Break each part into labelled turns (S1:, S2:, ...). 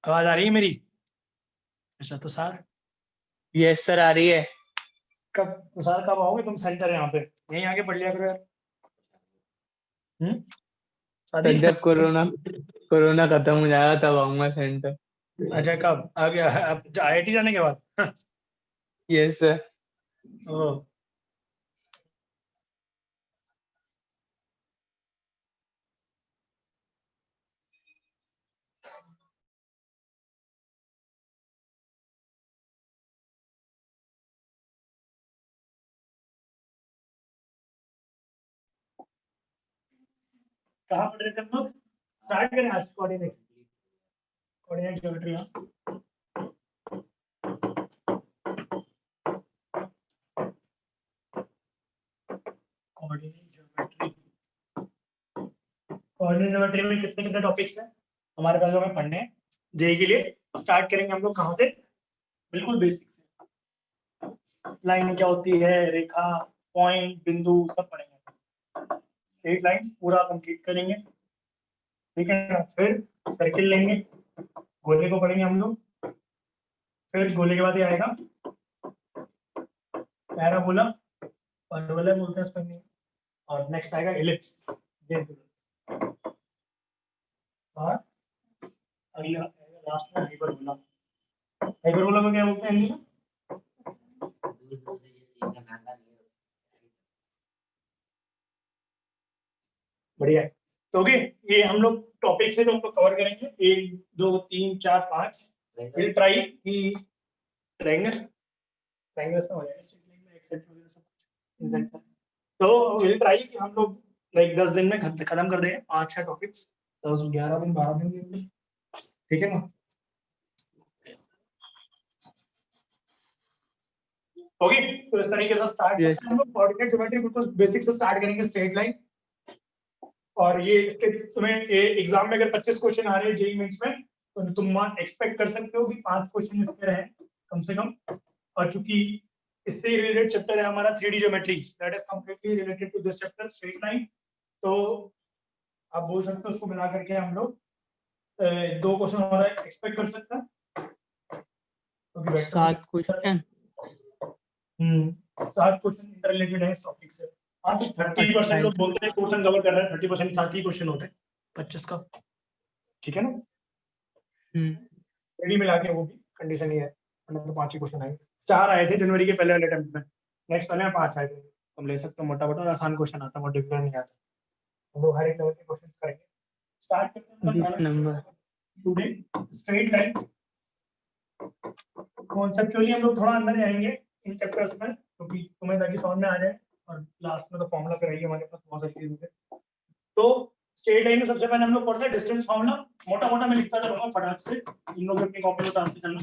S1: आवाज आ रही है मेरी? अच्छा तो सर
S2: यस सर, आ रही है।
S1: कब आओगे तुम सेंटर यहाँ पे? यहीं आके पढ़ लिया करो यार। शादी
S2: सर जब कोरोना कोरोना खत्म हो जाएगा तब आऊंगा सेंटर।
S1: अच्छा कब आ गया? अब IIT जाने के बाद?
S2: Yes sir.
S1: ओ, कहाँ पढ़ रहे थे हम लोग? स्टार्ट करें आज coordinate coordinate geometry. Coordinate geometry coordinate geometry में कितने कितने टॉपिक्स हैं हमारे पास जो हमें पढ़ने हैं जेई के लिए? स्टार्ट करेंगे हम लोग कहाँ से? बिल्कुल बेसिक से। लाइन क्या होती है, रेखा, पॉइंट, बिंदु सब पढ़ेंगे। स्ट्रेट लाइंस पूरा कंप्लीट करेंगे, ठीक है ना? फिर सर्किल लेंगे, गोले को पढ़ेंगे हम लोग। फिर गोले के बाद ये आएगा पैराबोला, परवलय बोलते हैं इसको। और नेक्स्ट आएगा एलिप्स, ये और अगला लास्ट में हाइपरबोला। हाइपरबोला को क्या बोलते हैं? बढ़िया है। तो ओके, ये हम लोग टॉपिक से जो हम लोग कवर करेंगे 1 2 3 4 5। विल ट्राई कि ट्रायंगल ट्रायंगल्स में हो जाएगा, स्ट्रेट लाइन में एक सेट वगैरह सब कुछ इन सेट। तो विल ट्राई कि हम लोग लाइक 10 दिन में खत्म कर दें 5-6 टॉपिक्स। 10 11 दिन 12 दिन, ठीक है ना? ओके, तो इस तरीके से स्टार्ट करते हैं हम लोग। कोऑर्डिनेट ज्योमेट्री तो बेसिक से स्टार्ट करेंगे, स्ट्रेट लाइन। और ये इसके तुम्हें एग्जाम में अगर 25 क्वेश्चन आ रहे हैं जेईई मेंस में, तो तुम एक्सपेक्ट कर सकते हो कि 5 क्वेश्चन इसके रहे कम से कम। और चूंकि इससे रिलेटेड चैप्टर है हमारा 3D geometry, that is completely related to this chapter straight line. तो आप बोल सकते हो उसको मिला करके हम लोग 2 क्वेश्चन हमारा एक्सपेक्ट कर सकते हैं।
S2: 7 क्वेश्चन।
S1: 7 क्वेश्चन इंटर रिलेटेड है इस टॉपिक से। हाँ, तो 30% लोग बोलते हैं क्वेश्चन कवर कर रहे हैं, 30% 7 ही क्वेश्चन होते हैं 25 का, ठीक है ना? रेडी मिला के वो भी कंडीशन ही है, मतलब तो 5 ही क्वेश्चन आए। 4 आए थे जनवरी के पहले वाले अटेम्प्ट में, नेक्स्ट वाले में 5 आए थे। तुम ले सकते हो, मोटा मोटा आसान क्वेश्चन आता है, बहुत डिफिकल्ट नहीं आता। हम लोग हर एक लेवल के क्वेश्चन करेंगे। स्टार्ट करते हैं 20 number today straight line. Conceptually हम लोग थोड़ा अंदर जाएंगे इन चैप्टर्स में, क्योंकि तुम्हें ताकि समझ में आ जाए। और लास्ट में तो फॉर्मूला कराइए, हमारे पास बहुत सारी चीजें। तो स्ट्रेट लाइन में सबसे पहले हम लोग पढ़ते हैं डिस्टेंस फॉर्मूला। मोटा मोटा मैं लिखता चलूंगा फटाक से, इन लोगों अपनी कॉपी में डालते चलना।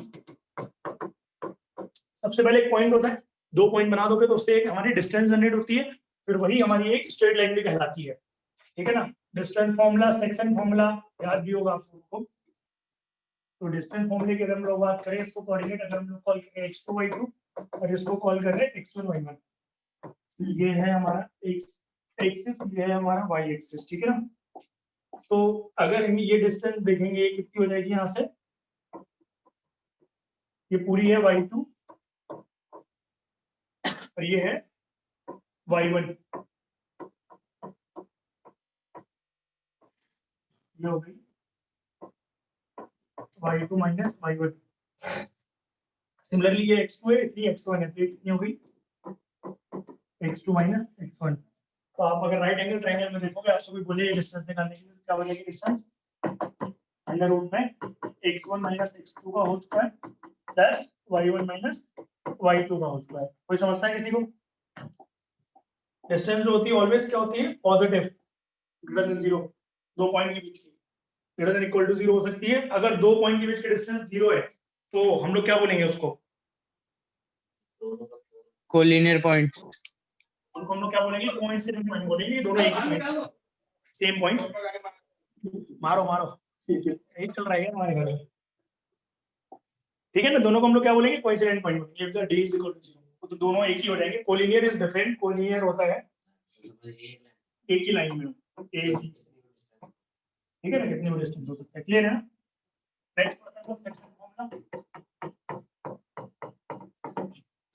S1: सबसे पहले एक पॉइंट होता है, 2 पॉइंट बना दोगे तो उससे एक हमारी डिस्टेंस जनरेट होती है, फिर वही हमारी एक स्ट्रेट लाइन भी कहलाती है, ठीक है ना? डिस्टेंस फॉर्मूला, सेक्शन फॉर्मूला याद भी होगा आप लोगों को। तो डिस्टेंस फॉर्मूले की अगर हम लोग बात करें, इसको कोऑर्डिनेट अगर हम लोग कॉल करें x2 y2 और इसको कॉल कर रहे हैं x1 y1। ये है हमारा x एक्सिस, ये है हमारा y एक्सिस, ठीक है ना? तो अगर हम ये डिस्टेंस देखेंगे, ये कितनी हो जाएगी यहाँ से? ये पूरी है y2 और ये है y1। ये हो गई y2 माइनस y1। सिमिलरली ये x2 है, ये x1 है, तो ये कितनी हो गई? x2 minus x1। तो आप अगर राइट एंगल ट्रायंगल में देखोगे, आपसे कोई बोले डिस्टेंस निकालने के लिए, क्या हो जाएगी डिस्टेंस? अंडर रूट में x1 माइनस x2 का whole square plus y1 minus y2 का होल स्क्वायर। कोई समझता है किसी को? डिस्टेंस जो होती है ऑलवेज क्या होती है? पॉजिटिव, ग्रेटर देन 0, 2 पॉइंट के बीच की। ग्रेटर देन इक्वल टू 0 हो सकती है। अगर 2 पॉइंट के बीच की डिस्टेंस 0 है तो हम लोग क्या बोलेंगे उसको?
S2: Collinear point.
S1: उनको हम लोग क्या बोलेंगे? कोइंसिडेंट पॉइंट बोलेंगे। दोनों एक ही पॉइंट, सेम पॉइंट। मारो मारो, यही चल रहा है हमारे घर में, ठीक है ना? दोनों को हम लोग क्या बोलेंगे? कोइंसिडेंट पॉइंट बोलेंगे। d इज इक्वल टू 0, तो दोनों एक ही हो जाएंगे। Collinear is different. कोलिनियर होता है एक ही लाइन में ए, ठीक है ना? कितने डिस्टेंस हो सकता है, क्लियर है ना? Next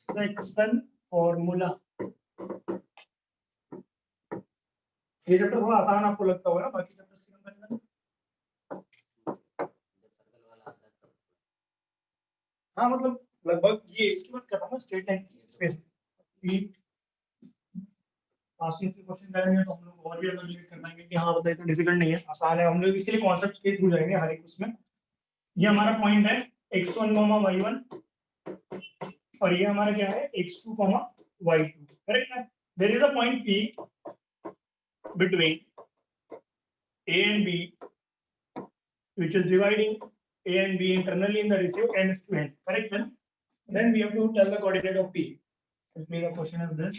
S1: section formula. ये चैप्टर थोड़ा आसान आपको लगता होगा ना, बाकी चैप्टर्स की कंपैरिजन। हाँ मतलब लगभग ये इसकी बात कर रहा हूँ, स्ट्रेट लाइन की स्पेस क्वेश्चन करेंगे तो हम लोग और भी एनालिसिस कर पाएंगे कि हाँ मतलब इतना डिफिकल्ट नहीं है, आसान है। हम लोग इसलिए कॉन्सेप्ट के थ्रू जाएंगे हर एक उसमें। ये हमारा पॉइंट है x1, y1 और ये हमारा क्या है x2, y2, करेक्ट है। There is a point P between A and B which is dividing A and B internally in the ratio n is to n, correct है। then we have to tell the coordinate of P. If the question is this,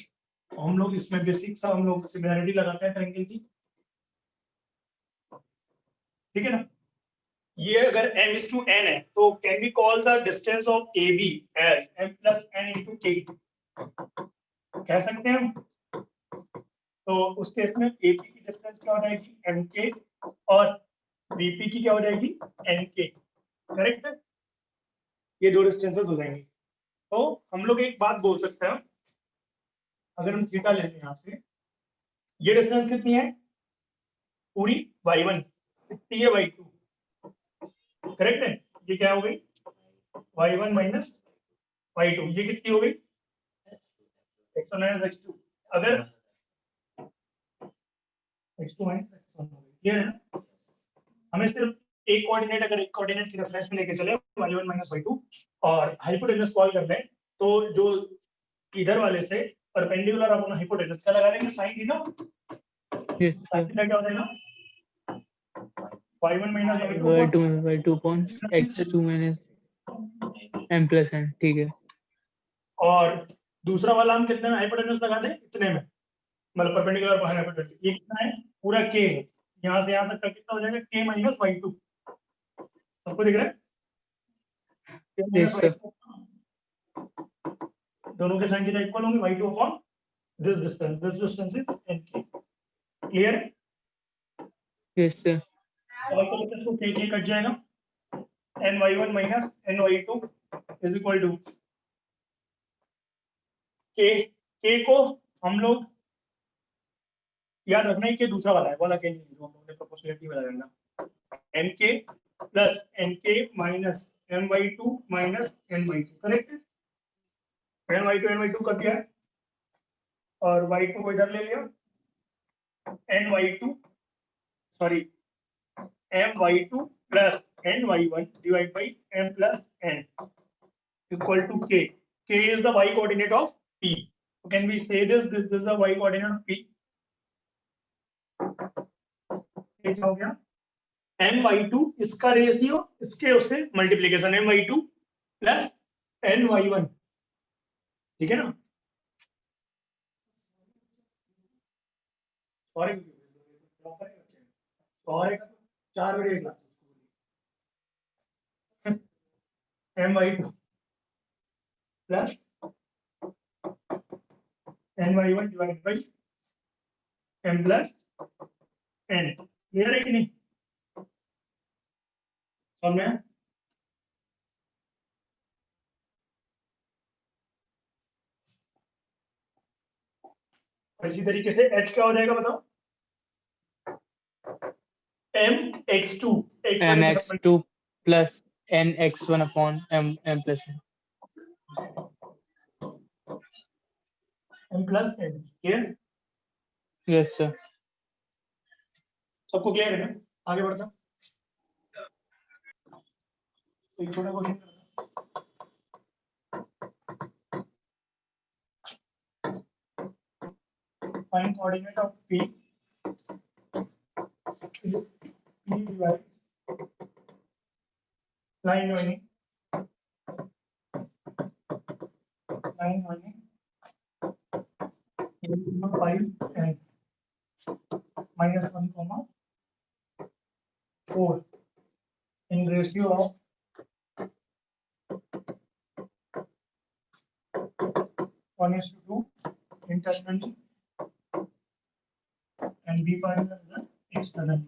S1: हम लोग इसमें basic सा हम लोग similarity लगाते हैं triangle की, ठीक है ना। ये अगर m is to n है तो can we call the distance of AB as m plus n into k, कह सकते हैं हम। तो उस केस में AP की डिस्टेंस क्या हो जाएगी mk और BP की क्या हो जाएगी nk, करेक्ट है। ये दो डिस्टेंसेस हो जाएंगे। तो हम लोग एक बात बोल सकते हैं, अगर हम थीटा लेते हैं यहाँ से, ये डिस्टेंस कितनी है पूरी y1, कितनी है y2, करेक्ट है। ये क्या हो गई y1 माइनस y2, ये कितनी हो गई x1 माइनस x2, अगर x2 माइनस x1 हो गई, क्लियर है ना। हमें सिर्फ एक कोऑर्डिनेट, अगर एक कोऑर्डिनेट की रेफरेंस में लेके चले y1 माइनस y2 और हाइपोटेनस सॉल्व कर लें, तो जो इधर वाले से परपेंडिकुलर अपन हाइपोटेनस का लगा देंगे साइन थीटा, साइन थीटा क्या हो जाएगा y1 minus
S2: y2 upon x2 minus m plus n, ठीक है।
S1: और दूसरा वाला हम कितने में हाइपोटेनस लगा दें, इतने में, मतलब परपेंडिकुलर पर हाइपोटेनस ये कितना है पूरा k है, यहाँ से यहाँ तक का कितना हो जाएगा k माइनस y2, सबको दिख रहा है k माइनस y2, दोनों के साइन थीटा इक्वल होंगे y2 upon this distance is nk, clear है।
S2: Yes sir.
S1: और तो k k कट जाएगा, ny1 minus ny2 is equal to k को हम लोग याद रखना है कि दूसरा वाला है वाला के नहीं, जो हम लोगों ने प्रोपोर्शनलिटी वाला करना, nk plus nk minus my2 minus ny2, correct है। ny2 कर दिया है और y2 को इधर ले लिया, ny2 sorry my2 plus ny1 divide by m plus n equal to k। k is the y coordinate of P. So can we say this is the y coordinate of P? क्या हो गया my2 इसका ratio इसके उससे multiplication my2 plus ny1, ठीक है ना। और 4 बजे class my2 plus ny1 divide by m plus n, clear है कि नहीं समझ में। इसी तरीके से h क्या हो जाएगा बताओ, mx2
S2: mx2 plus nx1 upon m plus n,
S1: m plus n, clear.
S2: Yes sir.
S1: सबको क्लियर है ना, आगे बढ़ता एक छोटा क्वेश्चन करता find coordinate of p divide line joining 5 and minus 1 comma 4 in ratio of 1:2 internally and b part is externally.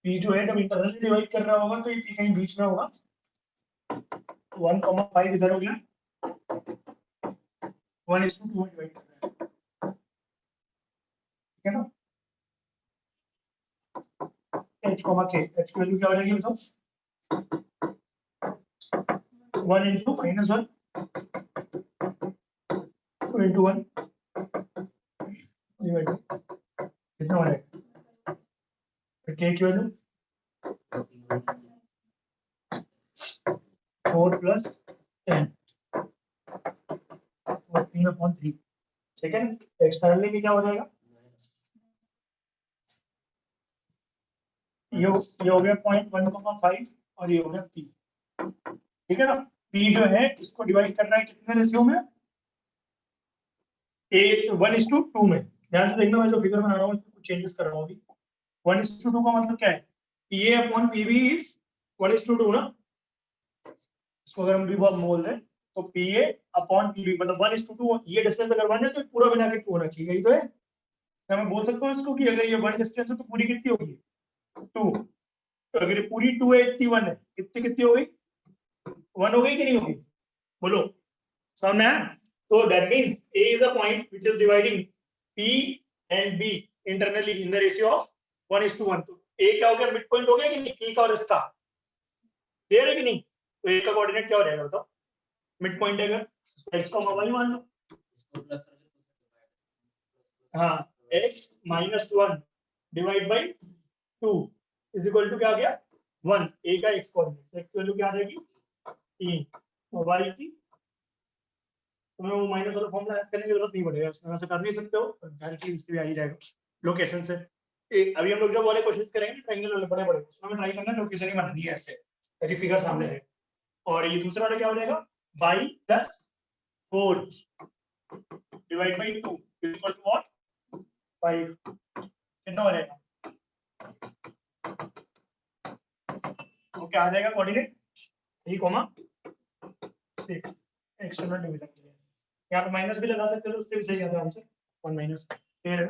S1: P जो है जब इंटरनली डिवाइड कर रहा होगा तो ये P कहीं बीच में होगा, 1,5 इधर हो गया, 1:2 में डिवाइड कर रहा है, ठीक है ना। H, K, H की वैल्यू क्या हो जाएगी बताओ, 1 into -1, 2 into 1 डिवाइड, कितना हो जाएगा, फिर K की वैल्यू 4 + 10, 14/3, ठीक है ना। एक्सटर्नली में क्या हो जाएगा, ये हो गया 0.1,5 और ये हो गया P, ठीक है ना। P जो है इसको डिवाइड करना है कितने रेशियो में, 1:2 में। ध्यान से देखना, मैं जो फिगर बना रहा हूँ कुछ चेंजेस कर रहा हूँ अभी। 1:2 का मतलब क्या है, PA/PB इज 1:2 ना, इसको अगर हम भी बहुत बोल दें तो PA/PB मतलब 1:2, ये डिस्टेंस अगर 1 है तो पूरा मिला के 2 होना चाहिए, यही तो है। क्या मैं बोल सकता हूँ इसको कि अगर ये 1 डिस्टेंस है तो पूरी कितनी होगी, 2, तो अगर ये पूरी 2 है, इतनी 1 है, कितनी कितनी हो गई, 1 हो गई कि नहीं होगी, बोलो सामने आया। तो that means A is a point which is dividing P and B internally in the ratio of 1:1। तो A क्या हो गया, मिड पॉइंट हो गया कि नहीं, P का और इसका, क्लियर है कि नहीं। तो A का कोऑर्डिनेट क्या हो जाएगा बताओ, मिड पॉइंट है, अगर x को y मान लो, हाँ x -1 divide by 2 is equal to क्या आ गया 1, A का x कोऑर्डिनेट, x की वैल्यू क्या आ जाएगी 3, y की, तुम्हें वो माइनस वाला फॉर्मूला याद करने की जरूरत नहीं पड़ेगा, इसमें वैसे कर नहीं सकते हो, डायरेक्टली इससे भी आ ही जाएगा लोकेशन से। अभी हम लोग जब वाले क्वेश्चन करेंगे ट्रायंगल वाले बड़े बड़े, उसमें ट्राई करना लोकेशन ही बना दी है ऐसे, ताकि फिगर सामने है। और ये दूसरा वाला क्या हो जाएगा, by plus 4 divide by 2 is equal to what 5, कितना हो जाएगा, तो क्या आ जाएगा कोऑर्डिनेट 3,6 एक्सटर्नल डिवीजन के लिए। यहाँ पे माइनस भी लगा सकते हो, उससे भी सही आता है आंसर 1 माइनस, क्लियर है।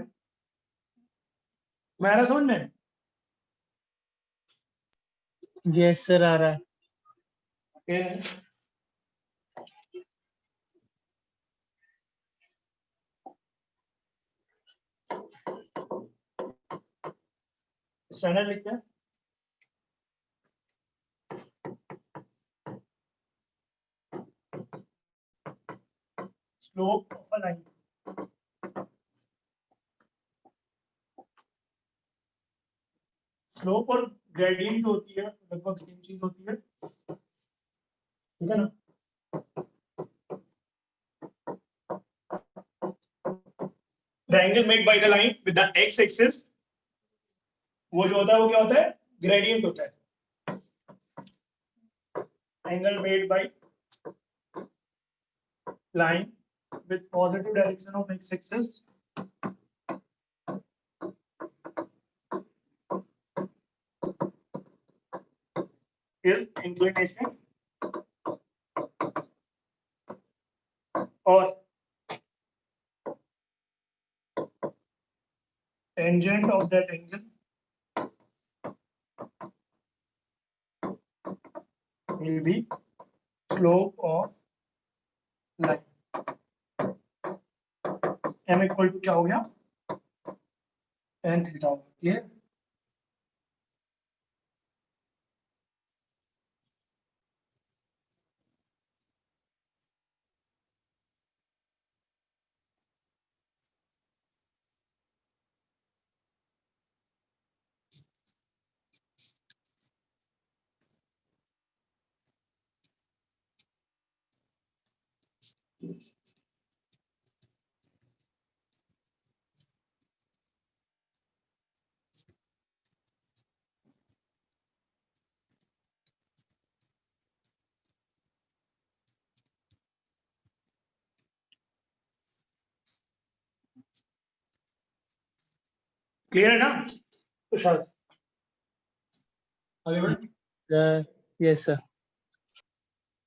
S1: माइनस 1 में
S2: यस सर आ रहा है। स्टैंडर्ड लिखते हैं, slope of a line, slope और ग्रेडियंट जो होती है लगभग सेम चीज होती है, ठीक है ना। The angle made by the line with the x axis, वो जो होता है वो क्या होता है, ग्रेडियंट होता है। Angle made by line with positive direction of x axis is inclination, और tangent of that angle will be slope of line, m equal to क्या हो गया tan थीटा, क्लियर। क्लियर है ना, तो शायद आगे बढ़े। Yes sir.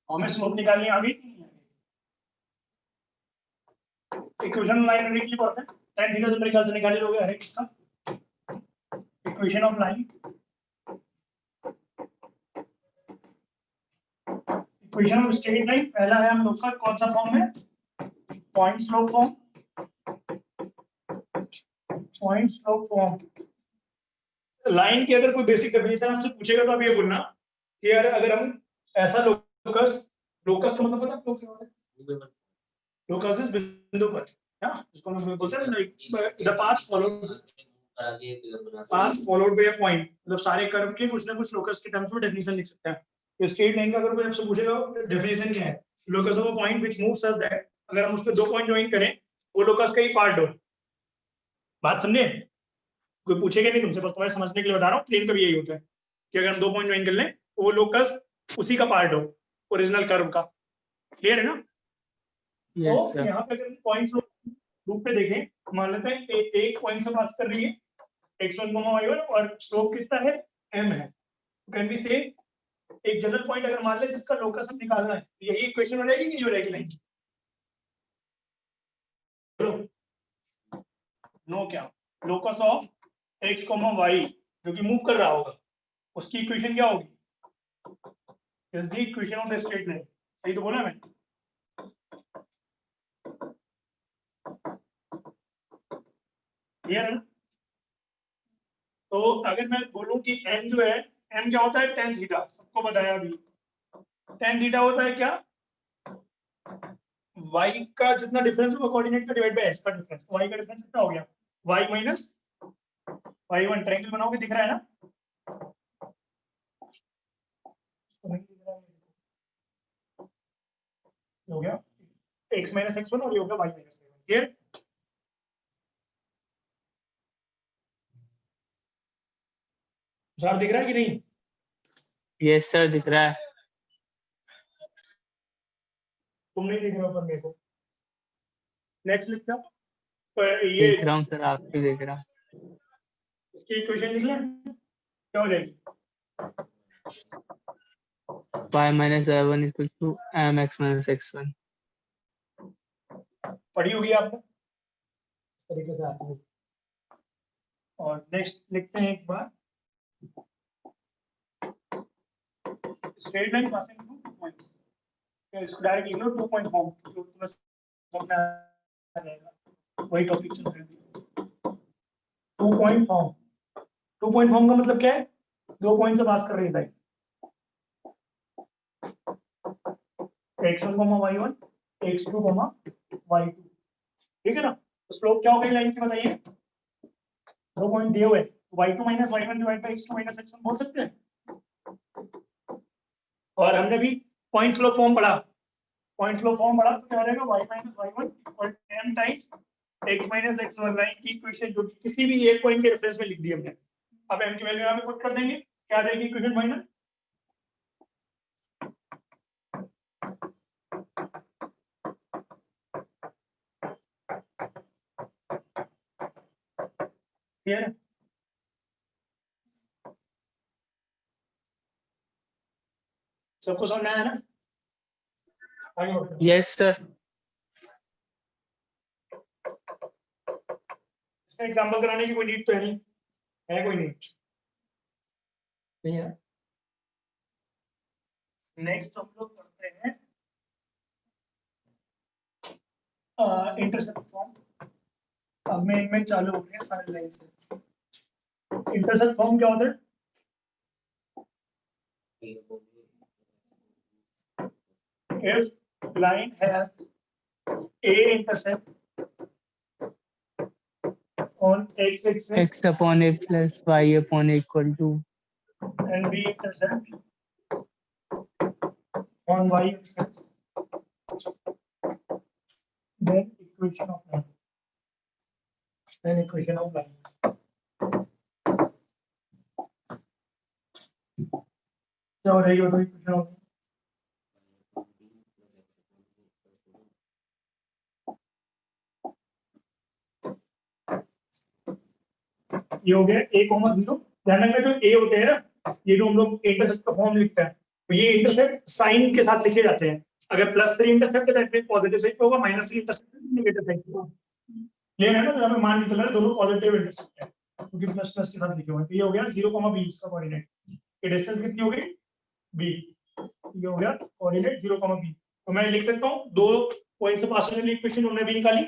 S1: हमें स्लोप निकालनी आ गई, इक्वेशन लाइन डायरेक्टली पढ़ते हैं, tan थीटा तो मेरे ख्याल से निकाल ही लोगे हर एक इसका, equation of line equation of straight line पहला है हम लोग का कौन सा फॉर्म है, point slope form, point slope form. Line की अगर कोई बेसिक डेफिनेशन आपसे पूछेगा तो आप ये बोलना कि यार अगर हम ऐसा लोकस, लोकस का मतलब पता है, लोकस इज बिंदु पर, हां इसको हम बोलते हैं like the path followed by a point, मतलब सारे कर्व के कुछ ना कुछ लोकस के टर्म्स में डेफिनेशन लिख सकते हैं। तो स्ट्रेट लाइन का अगर कोई आपसे पूछेगा डेफिनेशन क्या है, locus of a point which moves such that, अगर हम उस पे दो पॉइंट ज्वाइन करें वो लोकस का ही पार्ट हो। बात समझे? कोई पूछेगा नहीं तुमसे, बस तुम्हारे समझने के लिए बता रहा हूँ। प्लेन का भी यही होता है कि अगर हम दो पॉइंट ज्वाइन कर लें तो वो लोकस उसी का पार्ट हो, ओरिजिनल कर्व का। क्लियर है ना?
S3: Yes,
S1: तो
S3: sir.
S1: यहाँ पे अगर पॉइंट्स रूप पे देखें, मान लेते हैं एक पॉइंट से बात कर रही है x1 y1 और स्लोप कितना है m है, तो कैन बी से एक जनरल पॉइंट अगर मान ले जिसका लोकस हम निकालना है, यही इक्वेशन हो जाएगी कि नहीं हो जाएगी लाइन? नो क्या, लोकस ऑफ x, y जो कि मूव कर रहा होगा उसकी इक्वेशन क्या होगी, is the equation of the straight line. सही तो बोला मैंने? क्लियर है ना? तो अगर मैं बोलूं कि m जो है, m क्या होता है, tan थीटा, सबको बताया अभी। tan थीटा होता है क्या, y का जितना डिफरेंस होगा कोऑर्डिनेट का डिवाइड बाय x का डिफरेंस। y का डिफरेंस कितना हो गया, y माइनस y1। ट्रायंगल बनाओगे दिख रहा है ना? हो गया x माइनस x1 और ये हो गया y minus y1। Clear? Sir दिख रहा है कि नहीं?
S3: Yes, sir. दिख रहा है।
S1: तुम नहीं दिख रहे हो पर मेरे को। नेक्स्ट लिखना, पर ये
S3: देख रहा हूँ सर, आपकी देख रहा हूँ।
S1: इसकी इक्वेशन लिख लें, क्या हो जाएगी?
S3: y minus y1 equal to mx minus x1.
S1: पढ़ी होगी आपने इस तरीके से आपने। और नेक्स्ट लिखते हैं एक बार, straight line passing through two points. इसको डायरेक्ट लिख लो, 2 पॉइंट फॉर्म, जो तुम्हें समझ में आ जाएगा, वही टॉपिक चल रहा है। 2 पॉइंट फॉर्म, 2 पॉइंट फॉर्म का मतलब क्या है, दो पॉइंट से पास कर रही है line, x1, y1, x2, y2। ठीक है ना? तो स्लोप क्या हो गई लाइन की बताइए, दो पॉइंट दिए हुए, y2 minus y1 divide by x2 minus x1 बोल सकते हैं। और हमने भी पॉइंट स्लोप फॉर्म पढ़ा, पॉइंट स्लोप फॉर्म पढ़ा तो क्या हो जाएगा, y minus y1 equal to m times x minus x1। Line की इक्वेशन जो किसी भी एक पॉइंट के रेफरेंस में लिख दी हमने। अब m की वैल्यू यहां पे पुट कर देंगे, क्या आ जाएगी इक्वेशन फाइनल, क्लियर है? सबको समझ में आया ना? आगे बढ़ते हैं।
S3: Yes, sir.
S1: एग्जाम्पल कराने की कोई नीड तो है नहीं, है कोई नीड नहीं है? नेक्स्ट हम लोग पढ़ते हैं इंटरसेप्ट फॉर्म। अब मैं इनमें चालू हो गया सारे लाइन से। इंटरसेप्ट फॉर्म क्या होता है, if line has a intercept on x axis
S3: X upon a plus y upon a equal to
S1: and b intercept on y axis, then equation of line, then equation of line। क्या हो रहेगी वो equation of, ये हो गया a, 0। ध्यान रखना जो a होते हैं ना, ये जो हम लोग इंटरसेप्ट का फॉर्म लिखते हैं, तो ये इंटरसेप्ट साइन के साथ लिखे जाते हैं। अगर +3 इंटरसेप्ट है तो पॉजिटिव साइड पे होगा, -3 इंटरसेप्ट नेगेटिव साइड पे होगा। क्लियर है ना? तो यहाँ पे मान के चल रहा है दोनों पॉजिटिव इंटरसेप्ट है क्योंकि प्लस प्लस के साथ लिखे हुए हैं। तो ये हो गया 0, b इसका कोऑर्डिनेट, ये डिस्टेंस कितनी होगी b। ये हो गया कोऑर्डिनेट 0, b। तो मैं लिख सकता हूँ दो पॉइंट से पास होने वाली इक्वेशन हमने भी निकाली,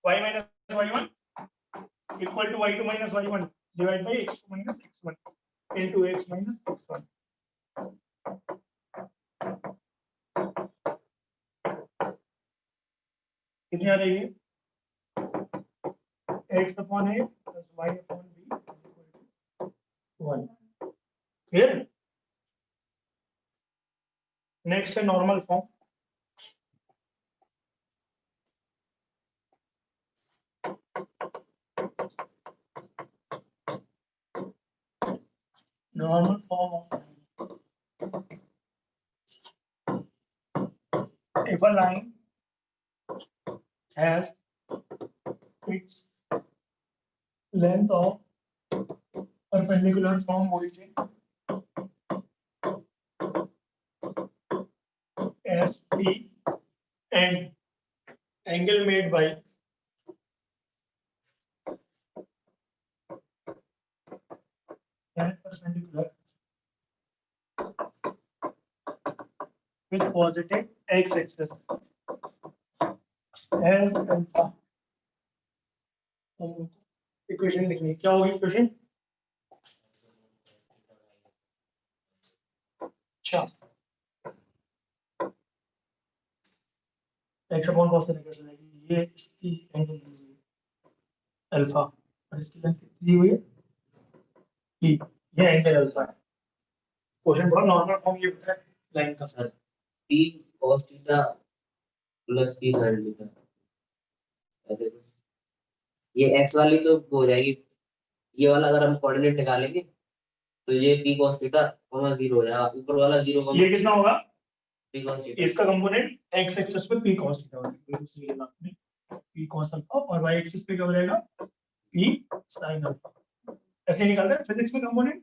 S1: y minus y1 equal to y2 minus y1 divide by x2 minus x1 into x minus x1। कितनी आ जाएगी? x upon a plus y upon b 1। Clear? Next है normal form. normal form of if a line has its length of perpendicular from origin as p and angle made by that perpendicular with positive x-axis as alpha। Equation लिखनी है, क्या होगी equation? अच्छा x upon cos theta कैसे लगेगी? ये इसकी angle दी हुई है अल्फा और इसकी लेंथ कितनी दी हुई है p, ये एंगल अल्फा है। क्वेश्चन बहुत नॉर्मल फॉर्म ये होता है लाइन का।
S4: Sir p cos theta plus p sin theta, ऐसे कुछ। ये x वाली तो हो जाएगी, ये वाला अगर हम कोऑर्डिनेट निकालेंगे तो ये p cos थीटा 0 हो जाएगा, ऊपर वाला 0
S1: ये कितना होगा?
S4: p cos theta.
S1: इसका कंपोनेंट x एक्सिस पे p cos थीटा होगा, इसलिए आपने p cos अल्फा और y एक्सिस पे क्या हो जाएगा? p sin alpha. ऐसे निकालते हैं फिजिक्स में कंपोनेंट।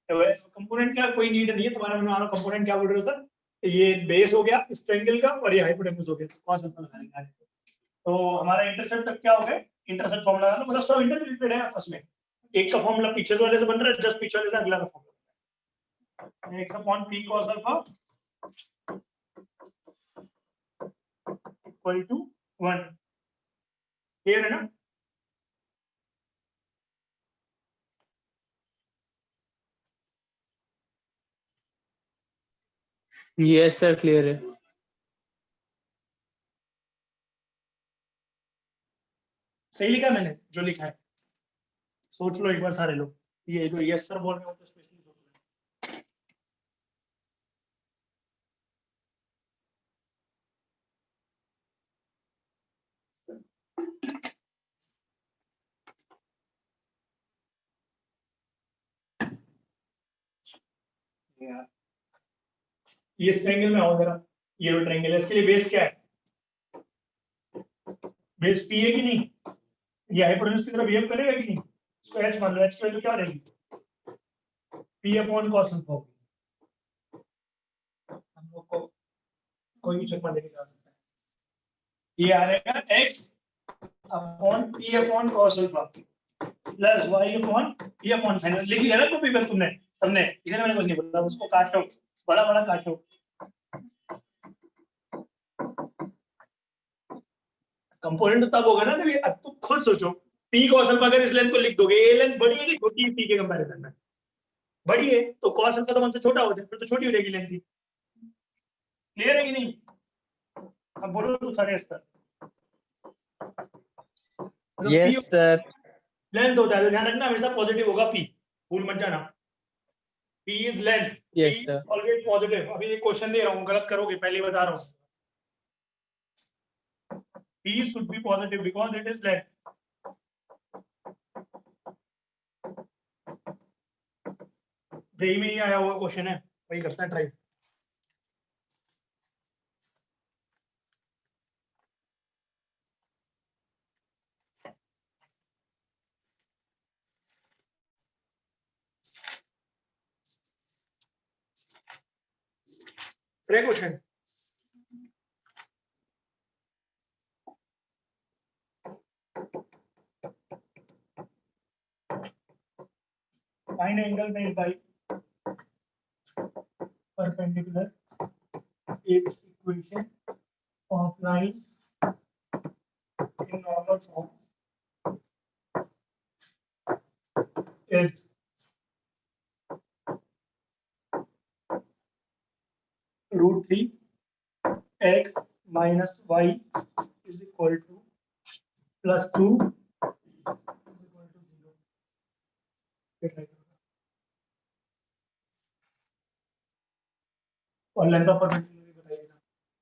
S1: कंपोनेंट का कोई नीड नहीं है, तुम्हारा कंपोनेंट क्या बोल रहे हो सर? ये बेस हो गया इस ट्रायंगल का और ये हाइपोटेन्यूज हो गया, cos अल्फा लगाएंगे। तो हमारा इंटरसेप्ट क्या हो गया? इंटरसेप्ट फॉर्मूला लगाना, मतलब सब इंटररिलेटेड है आपस में। एक का फॉर्मूला पीछे वाले से बन रहा है, जस्ट पीछे वाले से अगला का formula x upon p cos alpha equal to 1। Clear है ना?
S3: यस सर, क्लियर है।
S1: सही लिखा मैंने जो लिखा है? सोच लो एक बार सारे लोग, ये जो यस सर बोल रहे हो तो स्पेशली सोच लो। ये इस ट्रायंगल में आओ जरा, ये जो ट्रायंगल है इसके लिए बेस क्या है? बेस p है कि नहीं? ये हाइपोटेन्यूज की तरह बिहेव करेगा कि नहीं? इसको h मान लो, h की वैल्यू क्या रहेगी? p अपॉन cos अल्फा होगी। हम लोग को कोई भी चक्कर लेके जा सकता है। ये आ रहेगा x upon p upon cos alpha plus y upon p upon sin। लिख लिया ना कॉपी पर तुमने सबने? इधर मैंने कुछ नहीं बोला, उसको काटो, बड़ा बड़ा काटो। कंपोनेंट तो तब होगा ना जब अब तुम खुद सोचो p cos अल्फा अगर इस लेंथ को लिख दोगे, ये लेंथ बड़ी है कि छोटी है? p के कंपैरिजन में बड़ी है, तो cos अल्फा तो 1 से छोटा हो जाए, फिर तो छोटी हो जाएगी लेंथ। क्लियर है कि नहीं? अब बोलो तो सारे स्तर
S3: यस सर।
S1: लेंथ होता है तो ध्यान रखना हमेशा पॉजिटिव होगा p, भूल मत जाना। p is length,
S3: Yes,
S1: p
S3: sir.
S1: Always positive. अभी ये क्वेश्चन दे रहा हूँ, गलत करोगे, पहले बता रहा हूँ। p should be positive because it is length। JEE में ही आया हुआ क्वेश्चन है, वही करता है try. Try question find angle made by perpendicular equation of line in normal form is root 3 x minus y is equal to plus 2 is equal to 0. ये try करो। और लेंथ ऑफ परपेंडिकुलर बताइएगा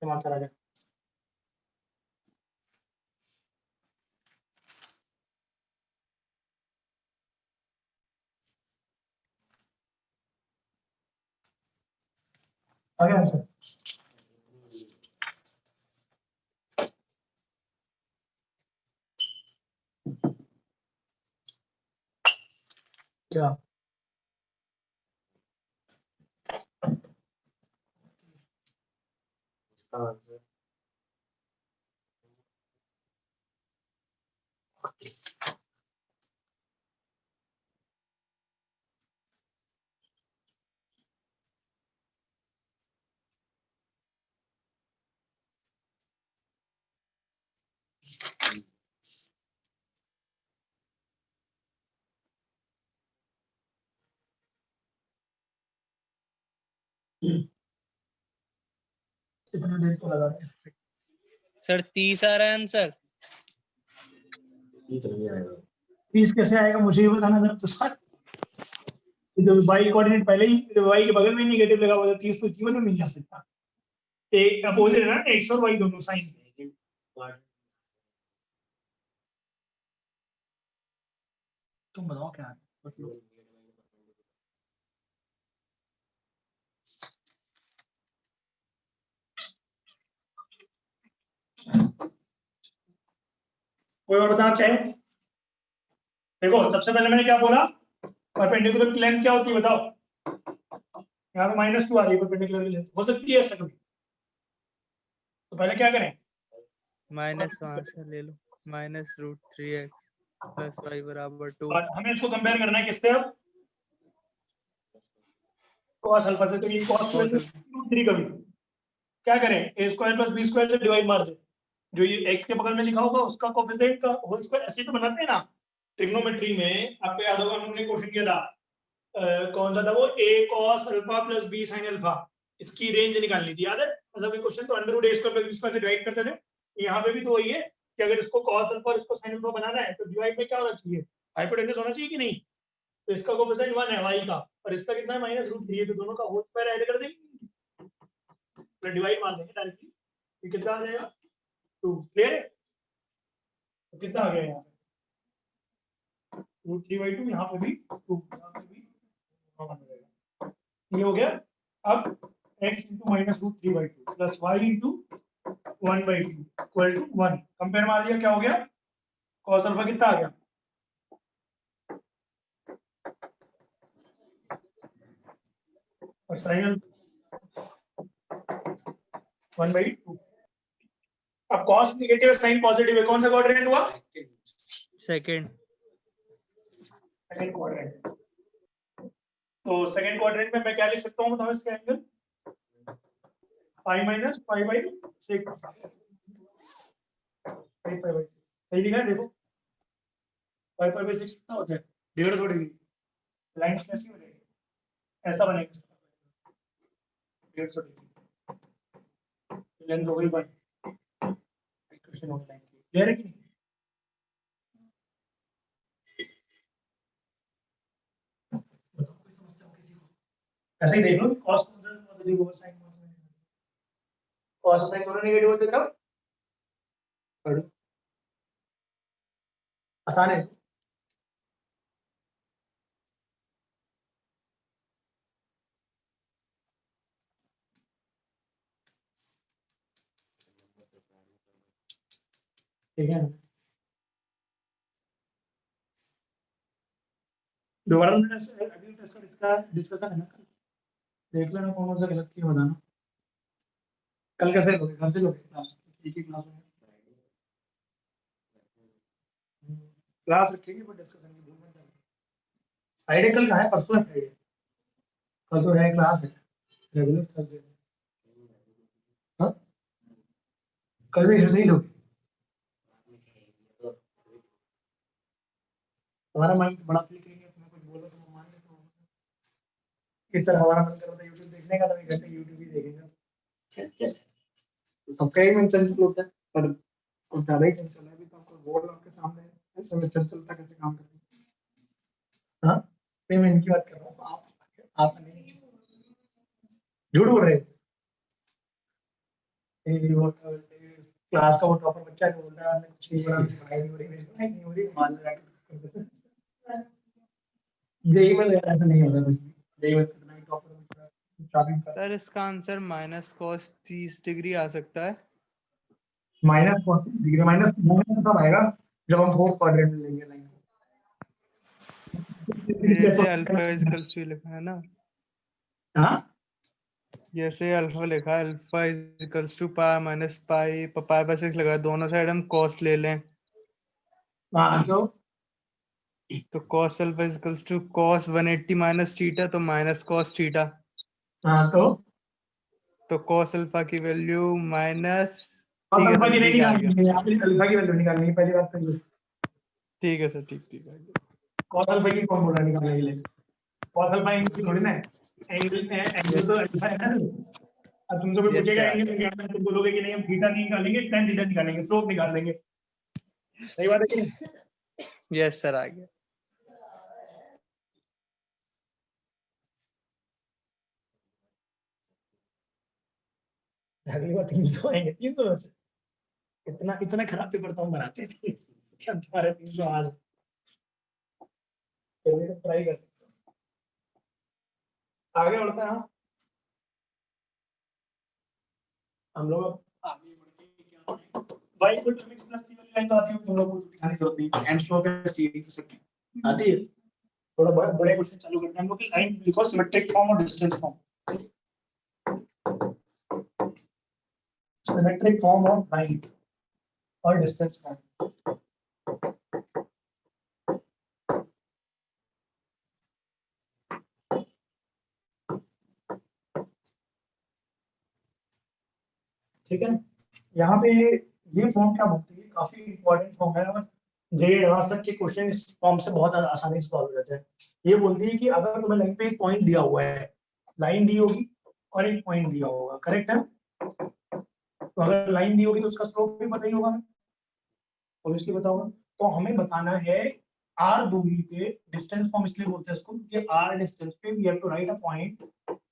S1: दिमाग चला जाए। आ गया आंसर? क्या
S4: इसका आंसर
S1: कितना देर को लगा रहे हैं?
S3: सर 30 आ रहा है आंसर।
S4: ये तो नहीं आएगा
S1: 30 कैसे आएगा मुझे ही बताना जरा तो सर। जब y कोऑर्डिनेट पहले ही y के बगल में नेगेटिव लगा हुआ था 30 तो जीवन में मिल जा सकता। एक अपोजिट है ना x और y दोनों साइन।
S4: लेकिन क्वाड्रेंट
S1: तुम बताओ क्या है? कोई और बताना चाहे? देखो सबसे पहले मैंने क्या बोला, परपेंडिकुलर की लेंथ क्या होती है बताओ। यहाँ पे -2 आ रही है परपेंडिकुलर की लेंथ, हो सकती है ऐसा कभी। तो पहले क्या करें,
S3: माइनस वहां से ले लो, -√3x प्लस y बराबर 2।
S1: और हमें इसको कंपेयर करना है किससे अब, cos अल्फा से। तो ये cos √3 कभी क्या करें, a square plus b square से डिवाइड मार दे, जो ये x के बगल में लिखा होगा उसका कोएफिशिएंट का होल स्क्वायर। ऐसे तो बनाते हैं ना ट्रिग्नोमेट्री में, आपको याद होगा हमने क्वेश्चन किया था, कौन सा था वो, a cos alpha plus b sin alpha, इसकी रेंज निकालनी थी, याद है? मतलब ये क्वेश्चन तो √a square plus b square से डिवाइड करते थे। यहाँ पे भी तो वही है कि अगर इसको cos अल्फा और इसको sin अल्फा बनाना है तो डिवाइड में क्या होना चाहिए, हाइपोटेन्यूज होना चाहिए कि नहीं। तो इसका कोएफिशिएंट 1 है y का, और इसका कितना है -√3, तो दोनों का होल स्क्वायर ऐड कर देंगे, तो डिवाइड मार देंगे डायरेक्टली। ये कितना आ जाएगा 2। क्लियर है? तो कितना आ गया यहाँ पे √3/2, यहाँ पे भी 2, यहाँ पे भी 1 हो जाएगा। ये हो गया। अब x × -√3/2 plus y × 1/2 equal to 1। Compare मार दिया, क्या हो गया, cos अल्फा कितना आ गया, और sin अल्फा 1/2। अब cos नेगेटिव है, sin पॉजिटिव है, कौन सा क्वाड्रेंट हुआ,
S3: सेकंड।
S1: Second quadrant. तो सेकंड क्वाड्रेंट में मैं क्या लिख सकता हूँ बताओ, इसका एंगल π - π/6। सही लिखा है, देखो π/6 कितना होता है, 150 डिग्री। लाइन कैसी बनेगी, ऐसा बनेगा 150 डिग्री। लेंथ हो गई 1, इक्वेशन हो गई लाइन की। क्लियर है कि नहीं? ऐसे ही देख लो, cos पॉजिटिव होगा, sin cos sin दोनों नेगेटिव होते तब पढ़ो, आसान है। ठीक है, दोबारा अगली टेस्ट इसका डिस्कशन है ना कल, देख लेना कौन सा गलत किया बताना। कल कैसे लोगे, घर से लोगे क्लास, एक ही क्लास में क्लास रखेंगे पर डिस्कशन की भूल मत जाना। फ्राइडे कल का है, परसों है फ्राइडे, कल तो है क्लास है। Regular Thursday. हाँ कल भी ऐसे ही लोग, हमारा माइंड बड़ा क्लिक करेंगे, तुम्हें कुछ बोलो तो वो मान लेते हो। इस तरह हमारा मन कर रहा था यूट्यूब देखने का, तो एक घंटे यूट्यूब ही देखेंगे।
S4: चल
S1: तो सबका ही मन चंचल होता है, पर कुछ ज्यादा ही चंचल है। अभी तो आपको बोल आपके सामने ऐसे में चंचलता कैसे काम करती है। हाँ नहीं मैं इनकी बात कर रहा हूँ, आप नहीं, झूठ बोल रहे हैं। ये वो क्लास का वो टॉपर बच्चा जो बोल रहा है कुछ नहीं बोला, पढ़ाई नहीं हो रही, मेरी पढ़ाई नहीं हो रही, मान लगा के जेई में ऐसा नहीं होगा कुछ भी। जेई में कितना ही टॉपर शॉपिंग कर
S3: सर इसका आंसर माइनस cos 30 डिग्री आ सकता है।
S1: माइनस डिग्री माइनस तब आएगा जब हम फोर्थ क्वाड्रेंट में लेंगे लाइन
S3: जैसे अल्फा इक्वल्स टू लिखा है ना,
S1: हाँ
S3: जैसे अल्फा लिखा है, alpha equals to pi minus pi pi by 6 लगा, दोनों साइड हम cos ले लें
S1: हाँ
S3: तो cos alpha equals to cos 180 minus theta, तो माइनस cos थीटा,
S1: हाँ
S3: तो cos अल्फा की वैल्यू माइनस,
S1: और
S3: ठीक है
S1: अल्फा
S3: सर
S1: की नहीं
S3: ठीक है आ गया,
S1: निकालनी है, आपने अल्फा की वैल्यू निकालनी है, पहली बात तो ये
S3: ठीक है सर ठीक आ गया।
S1: कॉस अल्फा की फॉर्मूला निकालने के लिए, कॉस अल्फा एंगल थोड़ी ना है, एंगल तो अल्फा है ना। अब तुमसे कोई
S3: यस
S1: पूछेगा
S3: सर आ
S1: एंगल
S3: गया,
S1: क्या है, तुम बोलोगे कि नहीं हम थीटा नहीं निकालेंगे, tan थीटा निकालेंगे, स्लोप निकाल देंगे। सही बात है कि नहीं?
S3: यस सर आ गया।
S1: अगली बार 300 आएंगे, 300 में से इतना इतना खराब पेपर तो हम बनाते थे क्या तुम्हारे 300 आज फिर भी तो ट्राई कर सकते हो। आगे बढ़ते हैं हम लोग अब आगे बढ़ के क्या करें? y equal to mx plus c वाली लाइन तो आती है तुम लोगों को, तो दिखाने की जरूरत नहीं, एंड स्लो पे c लिख सकते हैं, आती है। थोड़ा बड़े क्वेश्चन चालू करते हैं हम लोग की लाइन लिखो सिमेट्रिक फॉर्म और distance form, symmetric form of line और डिस्टेंस फॉर्म। ठीक है, यहाँ पे ये फॉर्म क्या बोलती है, काफी इंपॉर्टेंट फॉर्म है और जेईई एडवांस तक के क्वेश्चन इस फॉर्म से बहुत आसानी से सॉल्व हो जाते हैं। ये बोलती है कि अगर तुम्हें लाइन पे एक पॉइंट दिया हुआ है, लाइन दी होगी और एक पॉइंट दिया होगा, करेक्ट है। तो अगर लाइन दी होगी तो उसका स्लोप भी पता ही होगा, ऑब्वियसली बताऊंगा। तो हमें बताना है आर दूरी पे डिस्टेंस फॉर्म इसलिए बोलते हैं इसको क्योंकि आर डिस्टेंस पे we have to write a point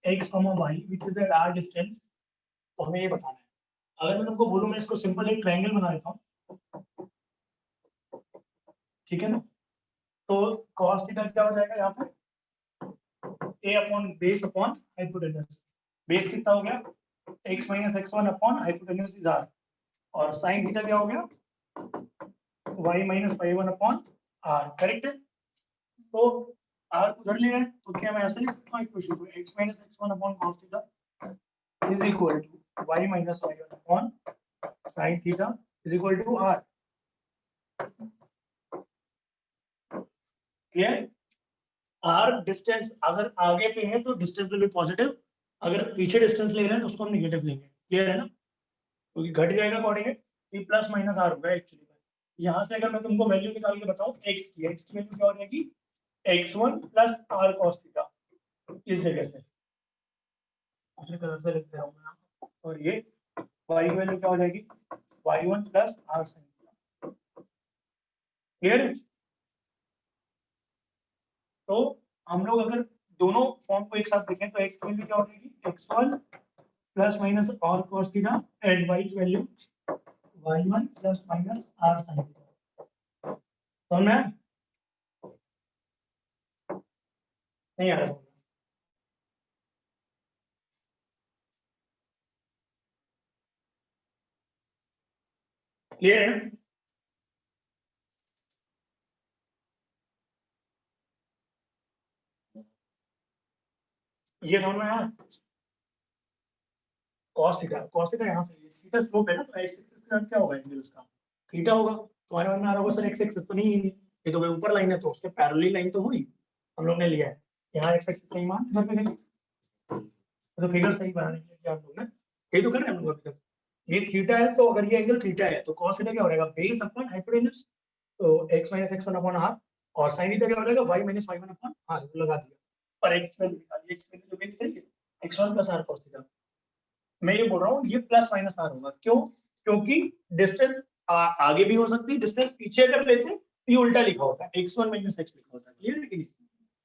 S1: x, y which is at r distance. तो हमें ये बताना है। अगर मैं तुमको बोलूं, मैं इसको सिंपल एक ट्रायंगल बना देता हूं, ठीक है ना। तो cos थीटा क्या हो जाएगा यहाँ पे, a upon base upon hypotenuse, base कितना हो गया x minus x1 upon hypotenuse is r, और sin थीटा क्या हो गया y minus y1 upon r, correct है। तो r उधर ले आए तो क्या मैं ऐसे लिख सकता हूँ इक्वेशन को, x minus x1 upon cos theta is equal to y minus y1 upon sin theta is equal to r, clear. R distance अगर आगे पे है तो डिस्टेंस विल बी पॉजिटिव, अगर पीछे डिस्टेंस ले रहे हैं तो उसको हम नेगेटिव लेंगे, क्लियर है ना, क्योंकि घट जाएगा कोऑर्डिनेट, ये प्लस माइनस आर होगा एक्चुअली। यहाँ से अगर मैं तुमको वैल्यू निकाल के बताऊं x की वैल्यू क्या हो जाएगी x1 plus are cos theta, इस जगह से दूसरे कलर से लिख रहा हूं मैं, और ये y की वैल्यू क्या हो जाएगी y1 plus r sin theta, clear है। तो हम लोग अगर दोनों फॉर्म को एक साथ देखें तो x की वैल्यू क्या हो जाएगी x1 plus minus r cos theta and y की value y1 plus minus r sin theta. तो मैं नहीं आ रहा, क्लियर है ना। ये समझ में आया, cos थीटा यहाँ से, थीटा स्लोप है ना, तो x एक्सिस का क्या होगा एंगल उसका थीटा होगा। तुम्हारे मन में आ रहा होगा सर x एक्सिस तो नहीं है, ये तो ऊपर लाइन है तो उसके पैरेलल लाइन तो हुई, हम लोग ने लिया है यहाँ x एक्सिस नहीं मान इधर पे तो फिगर सही बनाने के लिए आप लोग ना यही तो कर रहे हैं हम लोग अभी तक। ये थीटा है तो अगर ये एंगल थीटा है तो cos थीटा क्या हो जाएगा बेस अपॉन हाइपोटेन्यूज, तो x minus x one upon half, और sin थीटा क्या हो जाएगा y minus y one upon half लगा दिया और x वैल्यू निकालिए, x वैल्यू जो भी निकलेगी x1 plus r cos theta. मैं ये बोल रहा हूँ ये प्लस माइनस r होगा, क्यों? क्योंकि डिस्टेंस आगे भी हो सकती है, डिस्टेंस पीछे अगर लेते तो ये उल्टा लिखा होता है x1 माइनस x लिखा होता है, क्लियर है कि नहीं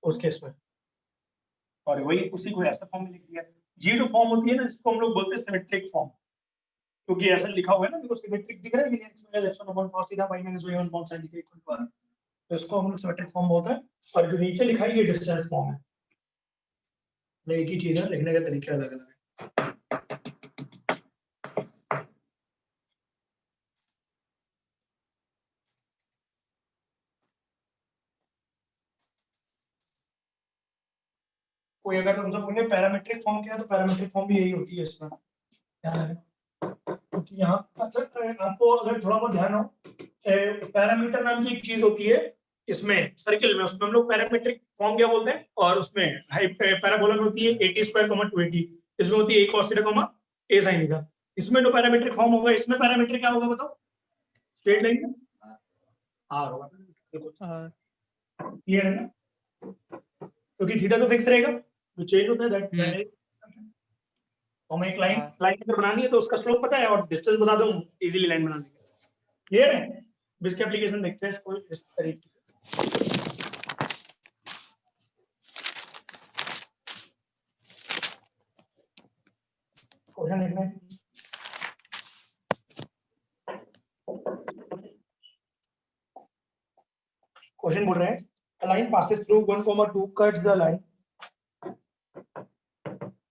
S1: उस केस में। और वही उसी को ऐसा फॉर्म में लिख दिया। ये जो फॉर्म होती है ना इसको हम लोग बोलते हैं सिमेट्रिक फॉर्म, क्योंकि ऐसा लिखा हुआ है ना, देखो सिमेट्रिक दिख रहा है कि नहीं, x minus x1 upon cos theta y minus y1 upon sin theta equal to r, तो इसको हम लोग सिमेट्रिक फॉर्म बोलते हैं। और जो नीचे लिखा है ये डिस्टेंस फॉर्म है, एक ही चीज है, लिखने के तरीके अलग अलग है। कोई अगर तुमसे पूछे पैरामीट्रिक फॉर्म क्या है, तो पैरामीट्रिक फॉर्म भी यही होती है इसमें, ध्यान रखना। क्योंकि यहाँ आपको अगर थोड़ा बहुत ध्यान हो, पैरामीटर नाम की एक चीज होती है इसमें सर्किल में, उसमें हम लोग पैरामीट्रिक फॉर्म क्या बोलते हैं, और उसमें पैराबोला में होती है a² = 280, इसमें होती है a cos theta, a sin theta. इसमें जो पैरामीट्रिक फॉर्म होगा, इसमें पैरामीट्रिक क्या होगा बताओ? स्ट्रेट लाइन में r होगा,
S3: हाँ,
S1: क्लियर है ना? क्योंकि थीटा तो फिक्स रहेगा, जो चेंज होता है दैट इज, हमें एक लाइन
S3: हाँ।
S1: लाइन अगर बनानी है तो उसका स्लोप पता है और डिस्टेंस बता दूं, इजीली लाइन बना देंगे, क्लियर है? अब इसके एप्लीकेशन देखते हैं इसको इस तरीके से। क्वेश्चन लिखना है, क्वेश्चन बोल रहे हैं a line passes through 1, 2 cuts the line,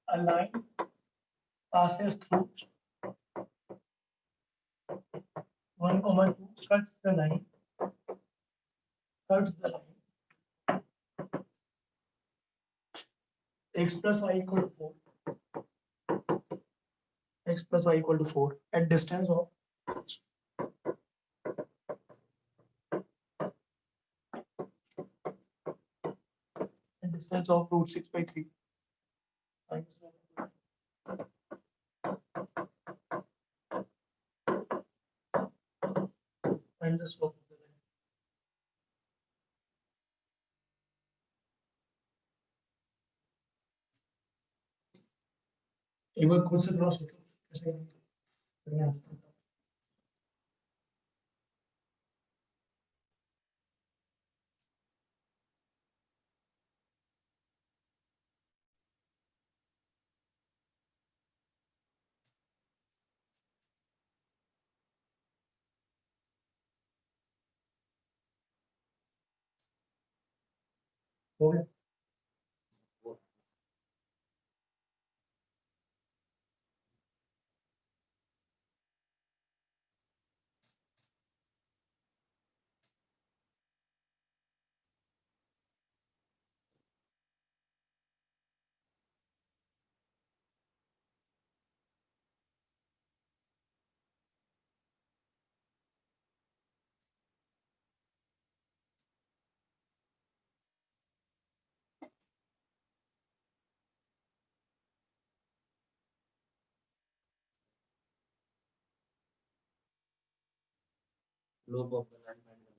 S1: a line passes through 1, 2 cuts the line, x plus y equal to 4, x plus y equal to 4 at distance of √6/3 find the slope of the line। एक बार खुद से थोड़ा सोचो कैसे करना है। हो गया?
S4: slope of the line find करना।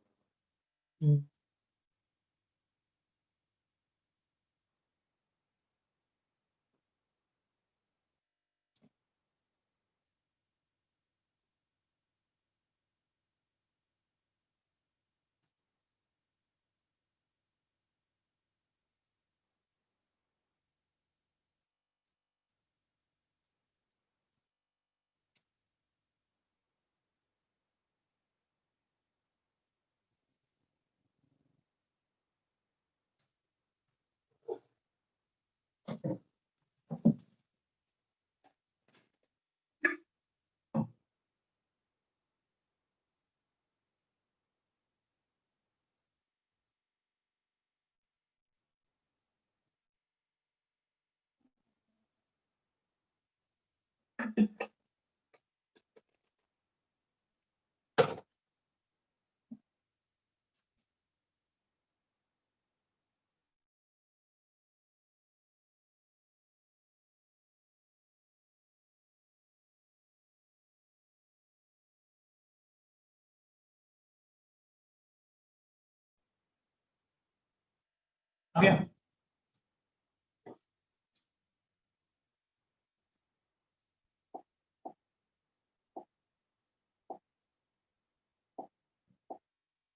S1: आ गया?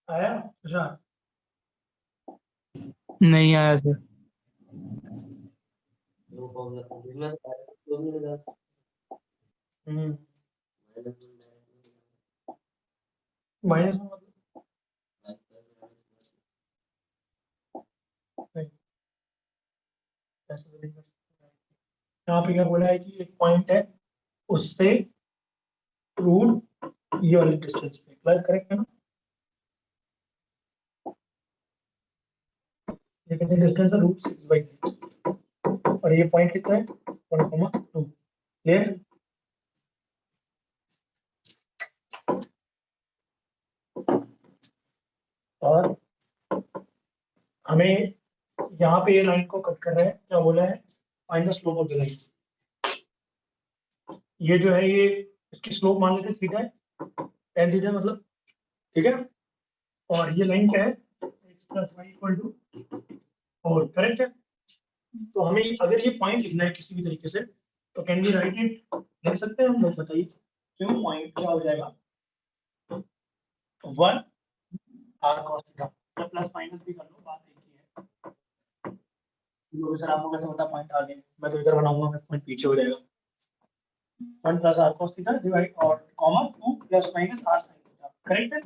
S1: आया तुषार?
S3: नहीं आया सर।
S4: नो प्रॉब्लम, इसमें से जो भी लगा
S1: हम्म
S4: माइनस
S1: माइनस में मतलब नहीं, ऐसे तो नहीं कर सकते। यहाँ पे क्या बोला है कि एक पॉइंट है उससे रूट ये वाली डिस्टेंस पे, करेक्ट है ना? ये कितनी डिस्टेंस है? रूट 6/3 और ये पॉइंट कितना है? 1,2। क्लियर? और हमें यहाँ पे ये लाइन को कट कर रहे हैं, क्या बोला है? Find the slope of the line. ये जो है ये इसकी स्लोप मान लेते थीटा है, tan थीटा मतलब, ठीक है ना? और ये लाइन क्या है? x + y = 4, करेक्ट है? तो हमें अगर ये पॉइंट लिखना है किसी भी तरीके से तो कैन बी राइट इट, लिख सकते हैं हम लोग? बताइए क्यों? पॉइंट क्या हो जाएगा? 1 r cos theta, plus minus भी कर लो, बात एक ही है। तो सर आपको कैसे पता पॉइंट आगे? मैं तो इधर बनाऊंगा, मैं पॉइंट पीछे हो जाएगा। 1 + r cos थीटा डिवाइड और comma 2 + - r sin theta, correct है?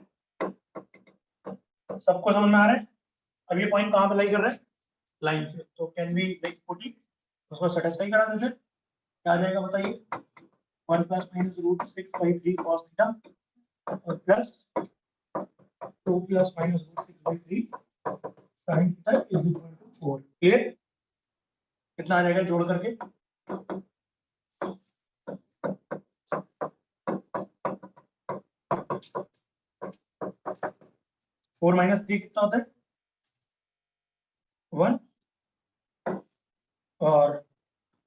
S1: सबको समझ में आ रहा है? अब ये पॉइंट कहाँ पे लाई कर रहा है? लाइन पे। तो can be like put it, उसको सेटिस्फाई करा देते, क्या आ जाएगा बताइए? 1 ± √6/3 cos थीटा और प्लस 2 ± √6/3 sin थीटा = 4। क्लियर? कितना आ जाएगा जोड़ करके? 4 - 3 कितना होता है? 1। और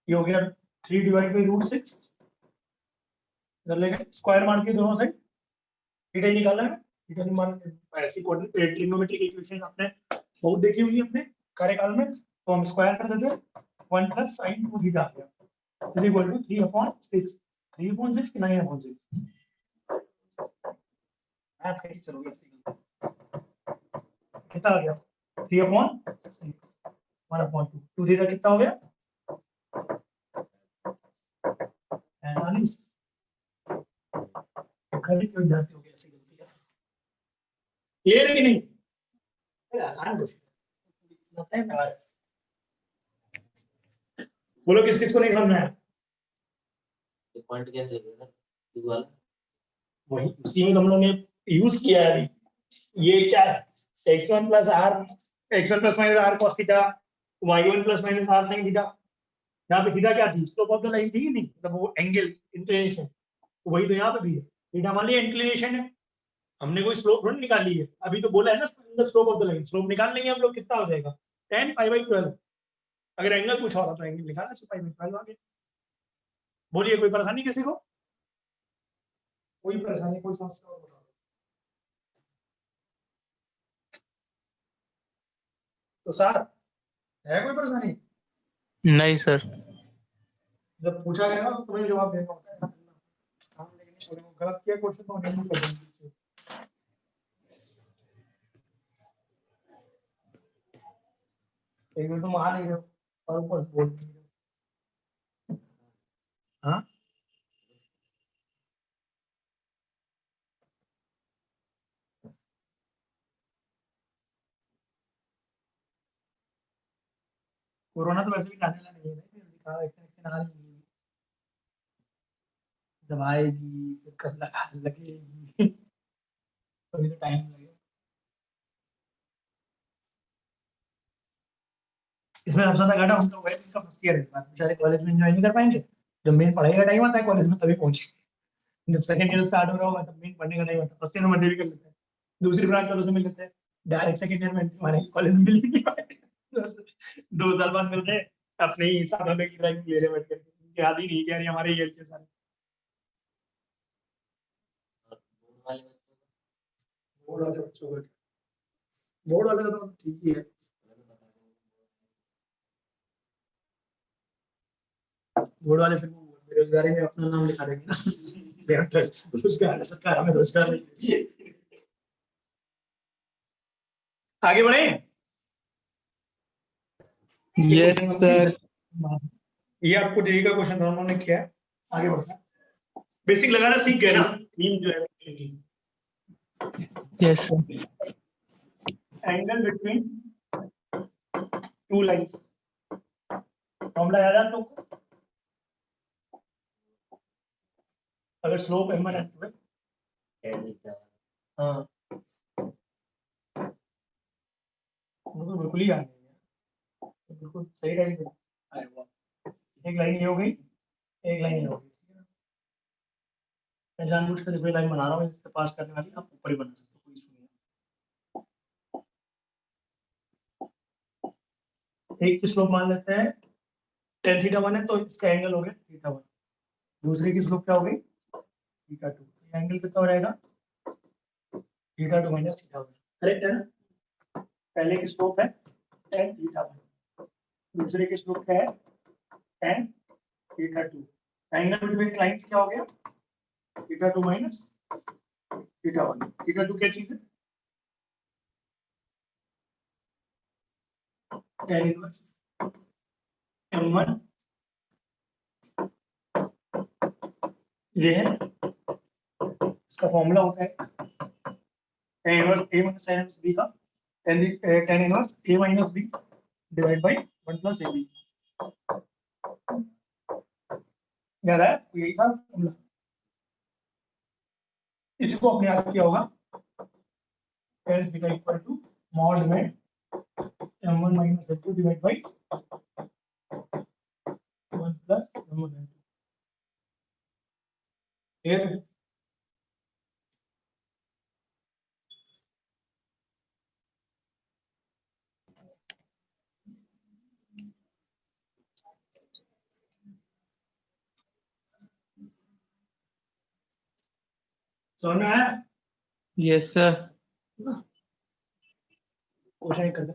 S1: ये हो गया 3 / √6, इधर लेके स्क्वायर मार के दोनों साइड थीटा ही निकालना है। थीटा मान ऐसी ट्रिग्नोमेट्रिक इक्वेशन आपने बहुत देखी होंगी अपने कार्यकाल में, तो हम स्क्वायर कर देते हैं। 1 + sin 2 थीटा आ गया इज इक्वल टू 3/6। 3/6 कि 9/6? मैथ्स कैसे चलोगे ऐसे? कितना आ गया? 3/6 1/2। 2 थीटा कितना हो गया? 45। कभी क्यों जाते हो ऐसी गलतियां? क्लियर है कि नहीं? अरे आसान क्वेश्चन है। बोलो किस किस को नहीं समझ में आया?
S4: ये पॉइंट क्या चलेगा सर, इस वाला
S1: वही उसी में हम लोगों ने यूज किया है अभी। ये क्या है? x1 + r, x1 ± r cos theta, y1 ± r sin theta. यहाँ पे थीटा क्या थी? स्लोप ऑफ द लाइन थी कि नहीं? मतलब वो एंगल, इंक्लिनेशन। वही तो यहाँ पे भी है। थीटा मान लिया इंक्लिनेशन है, हमने कोई स्लोप थोड़ी निकाली है। अभी तो बोला है ना slope of the line, slope निकाल लेंगे हम लोग, कितना हो जाएगा? tan π/12। अगर एंगल कुछ और तो एंगल निकालना चाहिए, π/12 आ गया। बोलिए कोई परेशानी किसी को? कोई परेशानी, कोई समस्या और? तो सर है कोई परेशानी?
S3: नहीं सर।
S1: जब पूछा गया ना तो तुम्हें जवाब देना होता है। हाँ, लेकिन अगर गलत किया क्वेश्चन तो नहीं कर देंगे। एक मिनट तुम आ नहीं रहे हो और ऊपर से बोल नहीं रहे हो। हाँ कोरोना तो वैसे भी जाने वाला नहीं है ना, दिखा वैक्सीनेशन आ रही है, जब आएगी फिर कब लगेगी तो भी तो टाइम लगेगा। इसमें सबसे ज्यादा घाटा उनका हुआ है जिनका फर्स्ट ईयर है, इस बार बेचारे कॉलेज में एंजॉय नहीं कर पाएंगे। जब मेन पढ़ाई का टाइम आता है कॉलेज में तभी पहुंचेंगे। जब सेकंड ईयर स्टार्ट हो रहा होगा तब मेन पढ़ने का टाइम आता है, फर्स्ट ईयर में मजे भी कर लेते हैं, दूसरी ब्रांच वालों से मिल लेते हैं, डायरेक्ट सेकंड ईयर में हमारे कॉलेज में मिल नहीं पाए। 2 साल बाद मिलते हैं, अपने ही साथ में की रैंक ले रहे बैठ कर, याद ही नहीं कि यार ये हमारे ईयर के सारे।
S4: और
S1: बोर्ड
S4: बोर्ड वाले बच्चों
S1: वाले बच्चों का, बोर्ड वाले का तो ठीक ही है।
S4: को
S1: बोर्ड वाले फिर बेरोजगारी में अपना नाम लिखा देंगे ना रोजगार है, सरकार हमें रोजगार नहीं देती है। आगे बढ़े।
S3: Yes sir.
S1: ये आपको जेई का क्वेश्चन उन्होंने किया है। आगे बढ़ते हैं। बेसिक लगाना सीख गए ना, मीम जो है
S3: yes sir.
S1: Angle between two lines, formula याद है आप लोग को? अगर स्लोप m1 m2 है, हाँ मुझे बिल्कुल ही याद नहीं है, तो बिल्कुल सही लाइन पे आया हुआ। एक लाइन ये हो गई, एक लाइन ये हो गई। मैं जानबूझ कर कोई लाइन बना रहा हूँ इससे पास करने वाली, आप ऊपर ही बना सकते हो, कोई इशू नहीं है। एक की स्लोप मान लेते हैं tan θ1 है, तो इसका एंगल हो गया θ1। दूसरे की स्लोप क्या हो गई θ2। एंगल कितना हो जाएगा θ2 माइनस θ1। करेक्ट है ना? पहले की स्लोप है tan θ1, दूसरे की स्लोप क्या है tan θ2। एंगल बिटवीन लाइंस क्या हो गया θ2 माइनस θ1। θ2 क्या चीज है? tan इनवर्स m1, ये है इसका फॉर्मूला होता है tan inverse a minus sin inverse b का tan inverse a minus b divide by 1 plus ab। याद है? यही था फॉर्मूला। इसी को अपने आप किया होगा tan theta equal to mod में m1 minus m2 divide by 1 plus m1 m2। Clear है? समझ में आया?
S3: Yes sir.
S1: क्वेश्चन कर दे।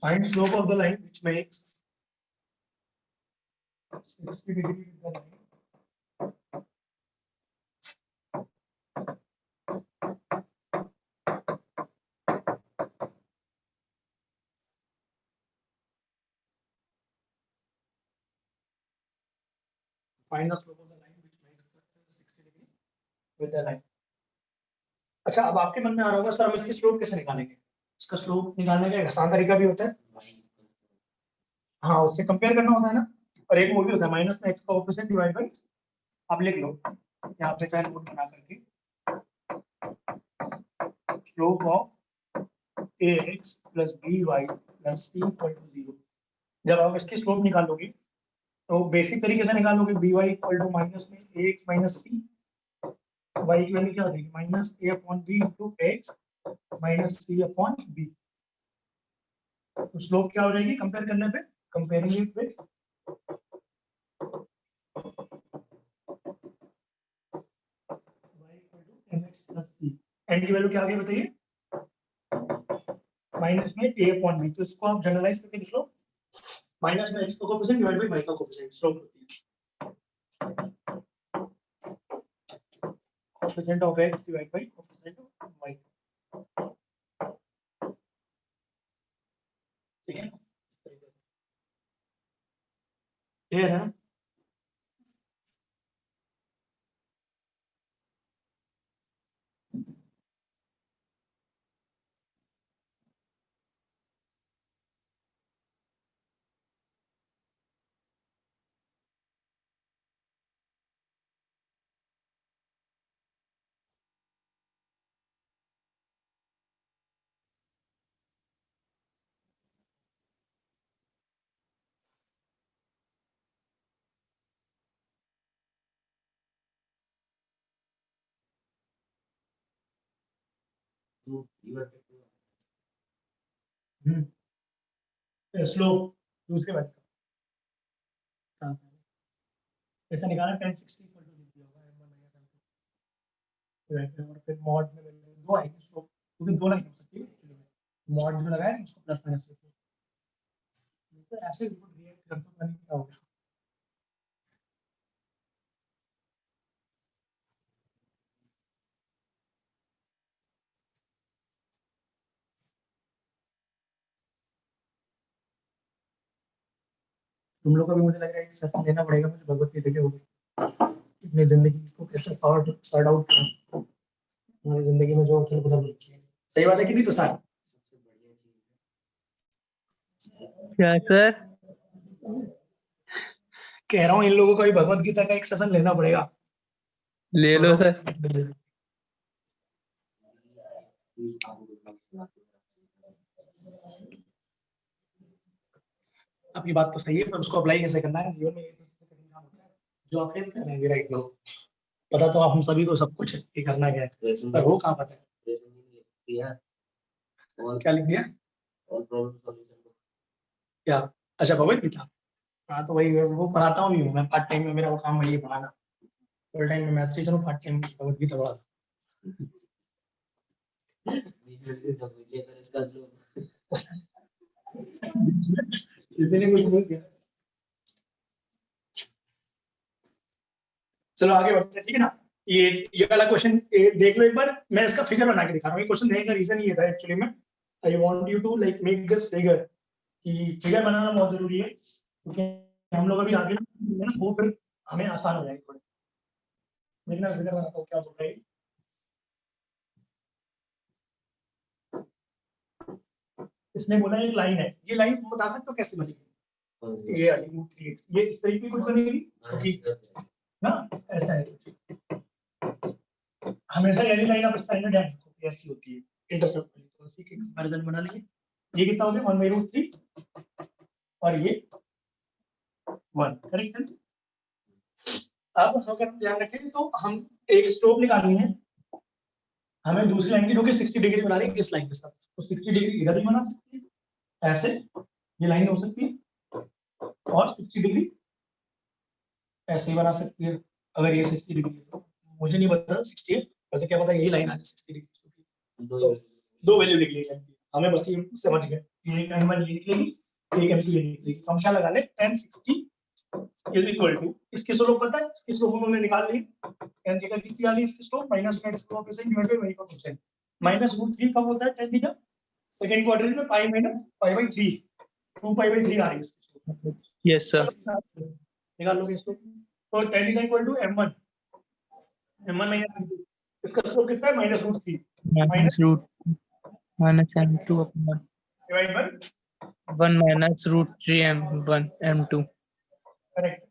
S1: Find slope of the line which makes 60 degree with the line. Find the slope of the line which makes 60 degree with the line. अच्छा, अब आपके मन में आ रहा होगा सर हम इसकी स्लोप कैसे निकालेंगे? इसका स्लोप निकालने का एक आसान तरीका भी होता है, हाँ उससे कंपेयर करना होता है ना। और एक वो भी होता है माइनस में x का कोएफिशिएंट डिवाइड बाय, आप लिख लो यहाँ पे चाहे नोट बना करके, slope of ax plus by plus c equal to 0। जब आप इसकी स्लोप निकालोगे तो बेसिक तरीके से निकालोगे by इक्वल टू माइनस में ax माइनस c, y की वैल्यू क्या हो जाएगी minus a upon b into x minus c upon b। तो स्लोप क्या हो जाएगी कंपेयर करने पे, comparing it with y equal to mx plus c। n की वैल्यू क्या आ गई बताइए माइनस में a अपॉन b। तो इसको आप जनरलाइज करके लिख लो, माइनस में x का कोएफिशिएंट डिवाइड बाय y का कोएफिशिएंट, स्लोप होती है coefficient of x divide by coefficient of y। ठीक है, क्लियर है ना? स्लोप दूसरे वाले का ऐसा निकाला tan 60 इक्वल टू और फिर मॉड में दो आएंगे स्लोप, क्योंकि दो लाइन हो सकती है मॉड में लगाया उसको प्लस माइनस तो ऐसे रिएक्ट करता पता नहीं क्या होगा। तुम लोग को भी मुझे लग रहा है कि सेशन लेना पड़ेगा मुझे भगवत गीता के ऊपर, अपनी जिंदगी को कैसे सॉर्ट आउट करना, हमारी जिंदगी में जो उथल पुथल होती है। सही बात है कि नहीं? तो सर
S3: क्या सर?
S1: कह रहा हूँ इन लोगों को भी भगवत गीता का एक सेशन लेना पड़ेगा।
S3: ले लो सर।
S1: आपकी बात तो सही है, पर उसको अप्लाई कैसे करना है जीवन में, ये तो सबसे कठिन काम होता है जो आप फेस कर रहे हैं राइट नाउ। पता तो आप हम सभी को सब कुछ है कि करना क्या है, पर वो कहाँ पता है।
S4: और
S1: क्या लिख दिया?
S4: और प्रॉब्लम सॉल्यूशन
S1: क्या? अच्छा भगवत गीता, हाँ तो वही वो पढ़ाता हूँ भी हूँ मैं पार्ट टाइम में, मेरा वो काम वही है पढ़ाना। फुल टाइम में मैथ्स टीचर हूँ, पार्ट टाइम भगवत गीता पढ़ाता
S4: इसका जो
S1: किसी ने कुछ बोल दिया। चलो आगे बढ़ते हैं, ठीक है ना। ये वाला क्वेश्चन देख लो एक बार, मैं इसका फिगर बना के दिखा रहा हूँ। ये क्वेश्चन देने का रीजन ये था एक्चुअली में, I want you to like make this figure, कि फिगर बनाना बहुत जरूरी है क्योंकि हम लोग अभी आगे ना वो फिर हमें आसान हो जाएगी थोड़ी। देखना फिगर बनाता हूँ क्या होता है। इसने बोला एक लाइन है, ये लाइन तुम बता सकते हो कैसे बनेगी? ये वाली रूट 3 ये इस तरीके की कुछ बनेगी क्योंकि ना ऐसा है, हमेशा यही लाइन आप स्टाइल में ध्यान रखो ऐसी होती है इंटरसेप्ट वाली, तो इसी के कंपैरिजन बना लेंगे। ये कितना हो गया 1/√3 और ये 1, करेक्ट है। अब हम अगर ध्यान रखें तो हम एक स्लोप निकालनी है, हमें दूसरी लाइन की जो कि 60 डिग्री बना रही है इस लाइन के साथ, तो 60 डिग्री इधर भी बना सकती है ऐसे, ये लाइन हो सकती है, और 60 डिग्री ऐसे ही बना सकती है अगर ये 60 डिग्री है तो। मुझे नहीं पता 60 है, वैसे क्या पता यही लाइन आ जाए 60 डिग्री, तो दो वैल्यू लिख ली हमें, बस ये समझ गए। ये M1 ये लिख लेंगे, एक M2 ये लिख लेंगे, हम क्या लगा ले tan 60 इज इक्वल टू, इसकी स्लोप पता है, इसकी स्लोप हमने निकाल ली, tan थीटा कितनी आ रही है इसकी स्लोप -1/2% डिवाइडेड बाय 1%। -√3 कब होता है tan थीटा? सेकंड क्वाड्रेंट में पाई माइनस पाई/3, 2 पाई/3 आ रही है इसकी स्लोप।
S3: Yes sir.
S1: निकाल लोगे इसको, तो tan theta equal to M1 minus इसका स्लोप कितना है -√3
S3: minus M2 upon
S1: divide by
S3: 1 minus √3 M1 M2
S1: correct,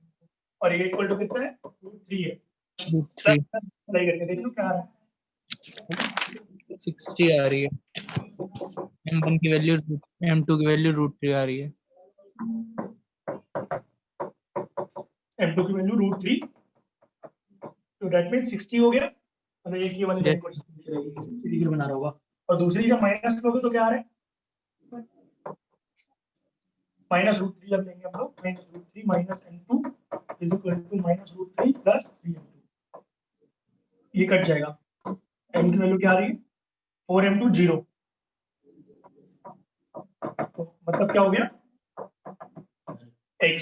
S1: और ये इक्वल टू कितना है √3 है।
S3: √3
S1: अप्लाई करके देख लो क्या आ रहा है।
S3: 60 आ रही है, M1 की वैल्यू M2 की वैल्यू √3 आ रही है।
S1: M2 की वैल्यू √3, तो दैट मींस 60 हो गया, मतलब एक ये वाली लाइन को 60 डिग्री बना रहा होगा, और दूसरी का माइनस लोगे तो क्या आ रहा है -√3 जब लेंगे हम लोग, -√3 minus M2 is equal to -√3 plus 3M2, ये कट जाएगा। M की वैल्यू क्या आ रही है 4M2 0, तो मतलब क्या हो गया x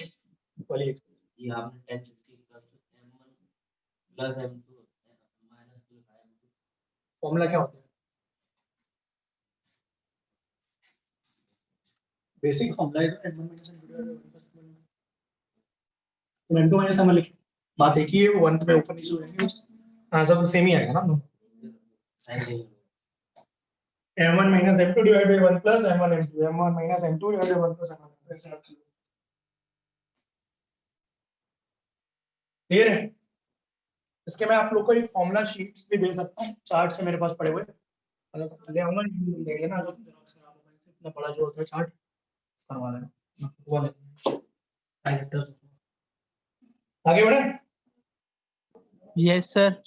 S1: वाली x।
S4: ये आपने tan 60 का M1 plus M2 minus M2
S1: formula क्या होता है? बेसिक फॉर्मूला है M1 minus M2 minus M1 लिखे, बात एक ही है, वो अंत में ऊपर नीचे हो जाएंगे, आंसर तो सेम ही आएगा ना।
S4: Sign change
S1: M1 minus M2 divided by 1 plus M1 M2, M1 minus M2 divided by 1 plus M1 M2। Clear है? इसके मैं आप लोग को एक फॉर्मूला शीट भी दे सकता हूँ, चार्ट से मेरे पास पड़े हुए, अगर ले आऊंगा ले लेना, जो जेरॉक्स करा मोबाइल से, इतना बड़ा जो होता है चार्ट करवा लेना, वो लेना। आगे बढ़े?
S3: Yes sir.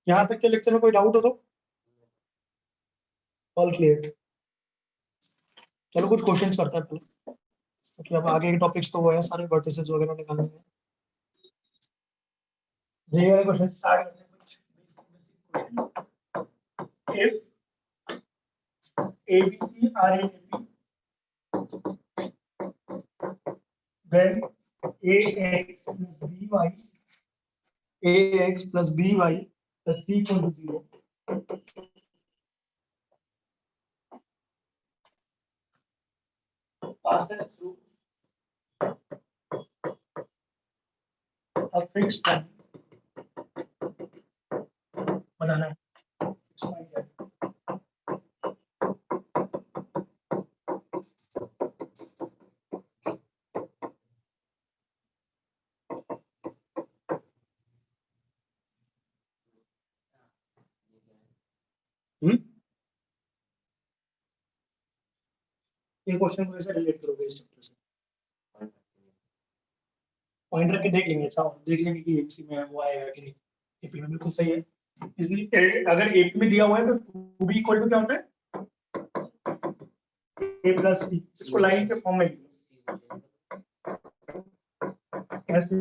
S1: यहाँ तक के लेक्चर में कोई डाउट हो तो? All clear? चलो कुछ क्वेश्चंस करते हैं पहले, क्योंकि अब आगे के टॉपिक्स तो वो है सारे वर्टिसेस वगैरह निकालने हैं। ये वाला क्वेश्चन स्टार्ट करते हैं कुछ if ABC are in AP then ax plus by plus c equal to 0. Passes through a fixed point. बनाना है ये क्वेश्चन को कैसे रिलेट करोगे इस चैप्टर से? पॉइंट रख के देख लेंगे। अच्छा देख लेंगे कि एबीसी में वो आएगा कि नहीं। एपी में बिल्कुल सही है। इसलिए अगर एपी में दिया हुआ है तो 2b इक्वल टू क्या होता है a प्लस सी। इसको लाइन के फॉर्म में ऐसे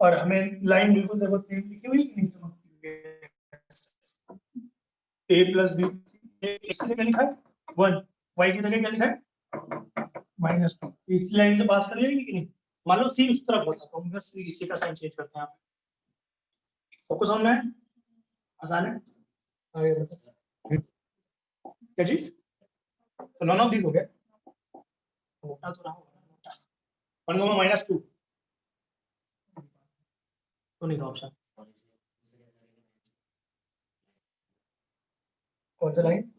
S1: और हमें लाइन बिल्कुल देखो सेम लिखी हुई नहीं चमकती है। a प्लस बी इसके लिए लिखा है 1 y की जगह क्या लिखा है -2। इस लाइन से पास कर लेंगे कि नहीं। मान लो सी उस तरफ होता तो हम बस इसी का साइन चेंज करते हैं। आप फोकस ऑन में है, आसान है। आगे बताओ क्या चीज। तो नॉन ऑफ दीज हो गया। मोटा तो रहा होगा मोटा 1 -2 तो नहीं था ऑप्शन। कौन सा लाइन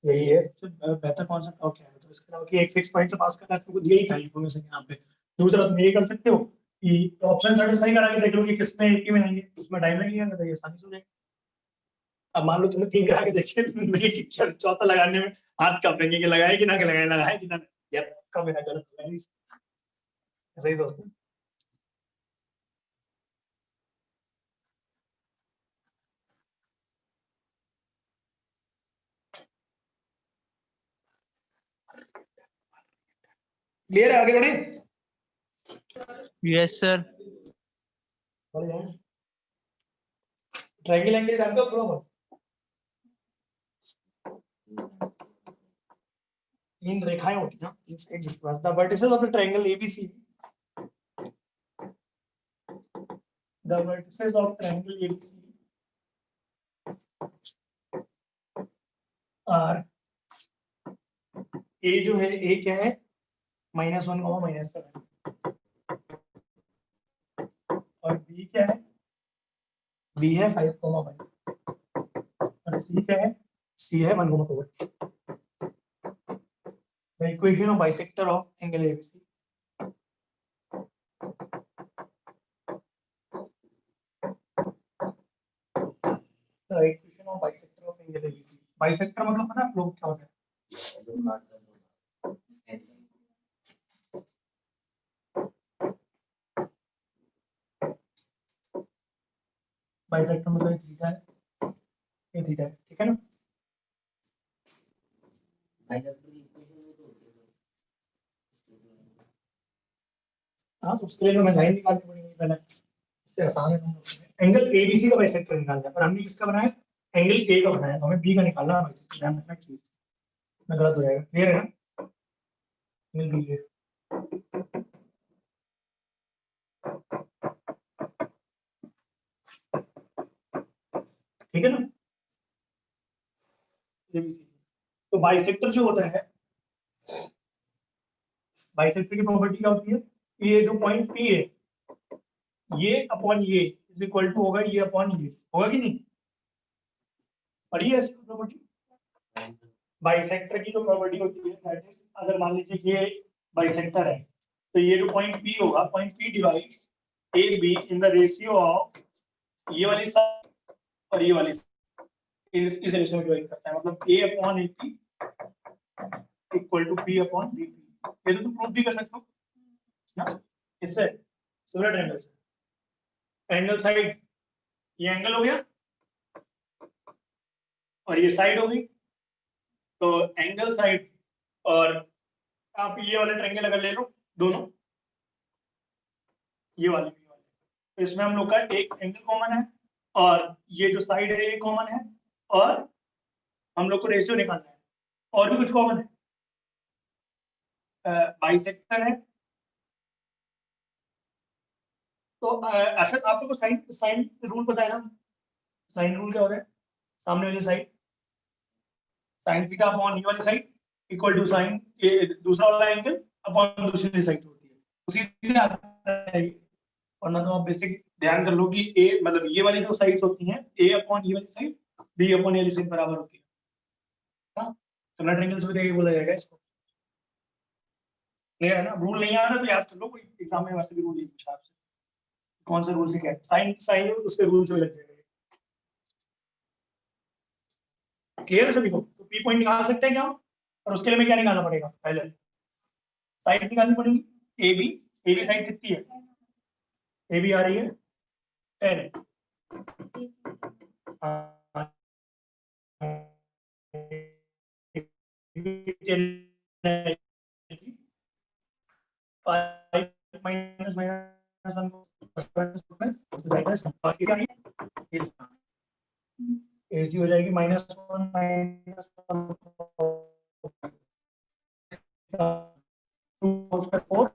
S1: यही है सबसे बेहतर कॉन्सेप्ट। और क्या है तो इसके अलावा कि एक फिक्स पॉइंट से पास करना है तो दिया ही था इन्फॉर्मेशन यहाँ पे। दूसरा तुम ये कर सकते हो कि ऑप्शन थर्ड सही करा के देख लो कि किसमें एक ही में आएंगे उसमें टाइम लगेगा तो ये आसानी से हो जाएगा। अब मान लो तुमने 3 करा के देखे नहीं चौथा लगाने में हाथ कांपेंगे कि लगाए कि ना लगाए कि ना यार कब मेरा गलत हो गया ऐसा ही सोचते हैं। क्लियर है आगे बढ़े।
S3: Yes sir.
S1: ट्रायंगल एंगल जानते हो थोड़ा बहुत। 3 रेखाएं होती हैं एक जिसके पास the vertices of the triangle ABC the vertices of triangle ABC are a जो है ए क्या है -1 -7 और बी क्या है बी है 5 5 और सी क्या है सी है 1 4। The equation of bisector of angle ABC. The equation of bisector of angle ABC. Bisector मतलब पता है आप लोग क्या होता है। बाइसेक्टर मतलब थीटा है ये थीटा है ठीक है ना। हाँ तो उसके लिए मैं लाइन निकालनी पड़ेगी पहले इससे आसान है। एंगल एबीसी का बाइसेक्टर निकालना है पर हमने किसका बनाया एंगल ए का बनाया तो हमें बी का निकालना है बाइसेक्टर ध्यान रखना चाहिए ना गलत हो जाएगा। क्लियर है ना मिल गई है। ठीक है ना एबीसी। तो बाइसेक्टर जो होता है बाइसेक्टर की प्रॉपर्टी क्या होती है ये जो पॉइंट पी है ये अपॉन ये इज इक्वल टू होगा ये अपॉन ये होगा कि नहीं। पढ़िए इसकी प्रॉपर्टी। बाइसेक्टर की जो प्रॉपर्टी होती है दैट इज अगर मान लीजिए कि ये बाइसेक्टर है तो ये जो पॉइंट पी होगा point P divides A be in the ratio of ये वाली साइड और ये वाली साइड इस रेशियो में डिवाइड करता है मतलब A upon A P equal to P upon B P. ये तो तुम प्रूफ भी कर सकते हो ना इससे सोलर ट्रायंगल से। एंगल साइड ये एंगल हो गया और ये साइड हो गई तो एंगल साइड और आप ये वाले ट्रायंगल अगर ले लो दोनों
S2: ये वाली भी वाली। तो इसमें हम लोग का एक एंगल कॉमन है और ये जो साइड है ये कॉमन है और हम लोग को रेशियो निकालना है और भी कुछ कॉमन है, बाइसेक्टर है। तो अच्छा आप लोग को साइन साइन रूल पता है ना? साइन रूल क्या होता है? सामने वाली साइड साइन थीटा अपॉन ये वाली साइड इक्वल टू साइन ये दूसरा वाला एंगल अपॉन दूसरी साइड होती है, उसी से आता है। और ना तो आप बेसिक ध्यान कर लो कि ए मतलब ये वाली जो साइड्स होती हैं ए अपॉन ये वाली साइड बी अपॉन ये वाली साइड बराबर होती है। हाँ, तो राइट एंगल्स भी देखिए बोला जाएगा इसको। क्लियर है ना? रूल नहीं आ रहा तो याद कर लो, कोई एग्जाम में वैसे भी रूल नहीं पूछा आपसे कौन सा रूल से क्या साइन साइन उसके रूल से भी लग जाएगा। क्लियर है सभी को? तो पी पॉइंट निकाल सकते हैं क्या हम? और उसके लिए हमें क्या निकालना पड़ेगा? पहले साइड निकालनी पड़ेगी ए बी साइड कितनी है? ए बी आ रही है 10 माइनस AC हो जाएगी -1 -4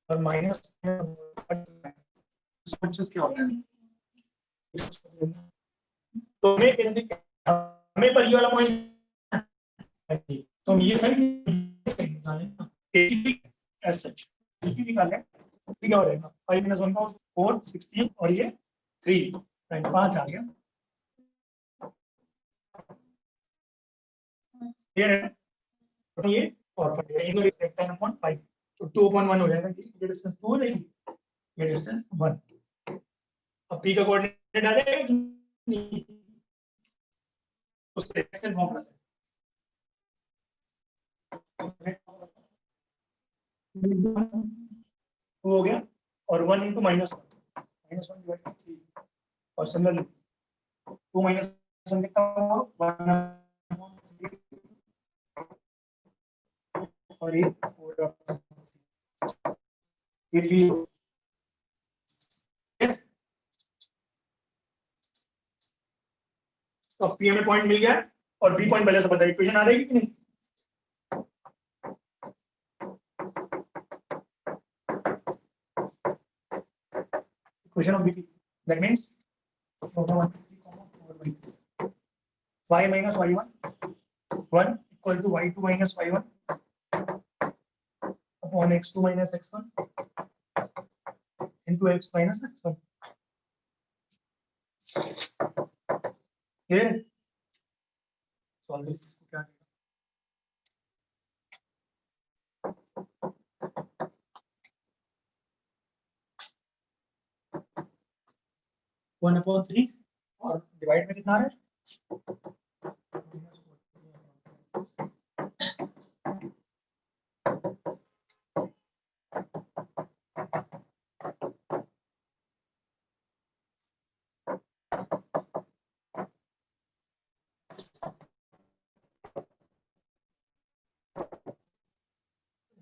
S2: और माइनस क्या होता है? तो हमें पर ये वाला पॉइंट तो हम ये साइड एज सच निकालें क्या हो जाएगा 5 - 1 4 16 और ये 3 5 आ गया। ये है तो ये और 10/5 तो 2/1 हो जाएगा। ये डिस्टेंस 2 हो जाएगी, ये डिस्टेंस 1। अब p का कोऑर्डिनेट आ जाएगा उससे एक्सेल फॉर्मूला से हो गया और 1 × -1 डिवाइड 3 और सिमिलरली 2 - 1 कितना होगा 1 और ये 3 तो पी हमें पॉइंट मिल गया और बी पॉइंट पहले से पता है। इक्वेशन आ रही है कि नहीं? Equation of B that means y minus y1 1 equal to y2 minus y1 upon x2 minus x1 into x minus x1। ये सॉल्व इसको क्या देगा? वन अपॉन 3 और डिवाइड में कितना है?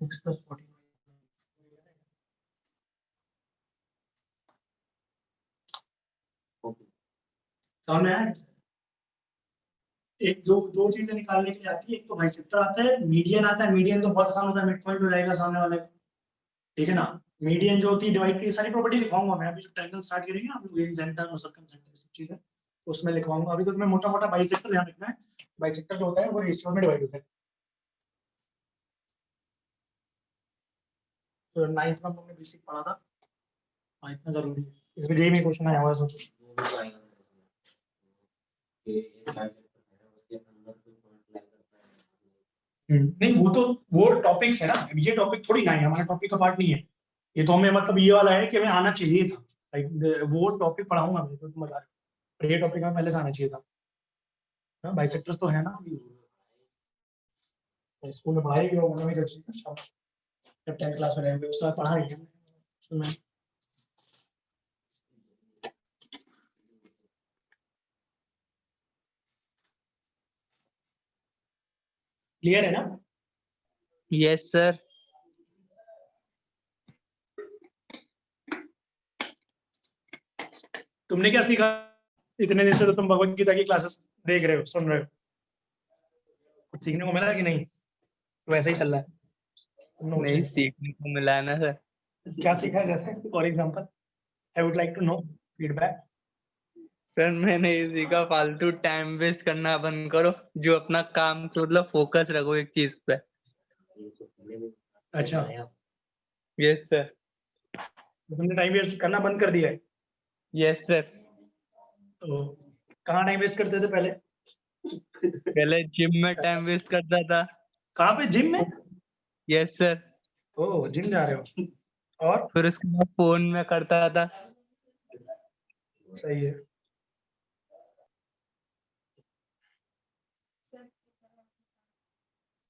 S2: x plus 14 सामने आया है? एक दो चीजें निकालने के लिए आती है, एक तो बाइसेक्टर आता है, मीडियन आता है। मीडियन तो बहुत आसान होता है, मिड पॉइंट हो जाएगा सामने वाले का, ठीक है ना? मीडियन जो होती है डिवाइड की सारी प्रॉपर्टी लिखवाऊंगा मैं अभी जो ट्रायंगल स्टार्ट करेंगे ना हम लोग, इन सेंटर और सर्कम सेंटर सब चीजें उसमें लिखवाऊंगा। अभी तो मैं मोटा मोटा बाइसेक्टर ध्यान रखना है। बाइसेक्टर जो होता है वो रेशियो में डिवाइड होता है। तो 9th में हमने बेसिक पढ़ा था, इतना जरूरी है। इसमें जेई में क्वेश्चन आया हुआ है सोचो। नहीं वो टॉपिक्स है ना, ये टॉपिक थोड़ी ना है, हमारा टॉपिक का पार्ट नहीं है ये। तो हमें मतलब ये वाला है कि हमें आना चाहिए था, लाइक वो टॉपिक पढ़ाऊंगा मैं, तो तुम बता रहे हो ये टॉपिक हमें पहले से आना चाहिए था ना। बाइसेक्टर्स तो है ना स्कूल में पढ़ाई होगा जब 10th क्लास में रहेंगे उस समय पढ़ा रही है उसमें। क्लियर है ना?
S3: Yes sir.
S1: तुमने क्या सीखा इतने दिन से? तो तुम भगवत गीता की क्लासेस देख रहे हो, सुन रहे हो, कुछ सीखने को मिला कि नहीं? वैसे ही चल रहा है?
S3: नहीं सीखने को मिला है ना सर।
S1: क्या सीखा है जैसे for example? I would like to know feedback.
S3: Sir मैंने ये सीखा फालतू टाइम वेस्ट करना बंद करो, जो अपना काम से मतलब फोकस रखो एक चीज पे।
S1: अच्छा,
S3: यस सर।
S1: तो तुमने टाइम वेस्ट करना बंद कर दिया है?
S3: Yes sir.
S1: तो कहाँ टाइम वेस्ट करते थे पहले?
S3: पहले जिम में टाइम वेस्ट करता था।
S1: कहाँ पे, जिम में?
S3: Yes sir.
S1: ओह, जिम जा रहे हो। और
S3: फिर उसके बाद फोन में करता था।
S1: सही है।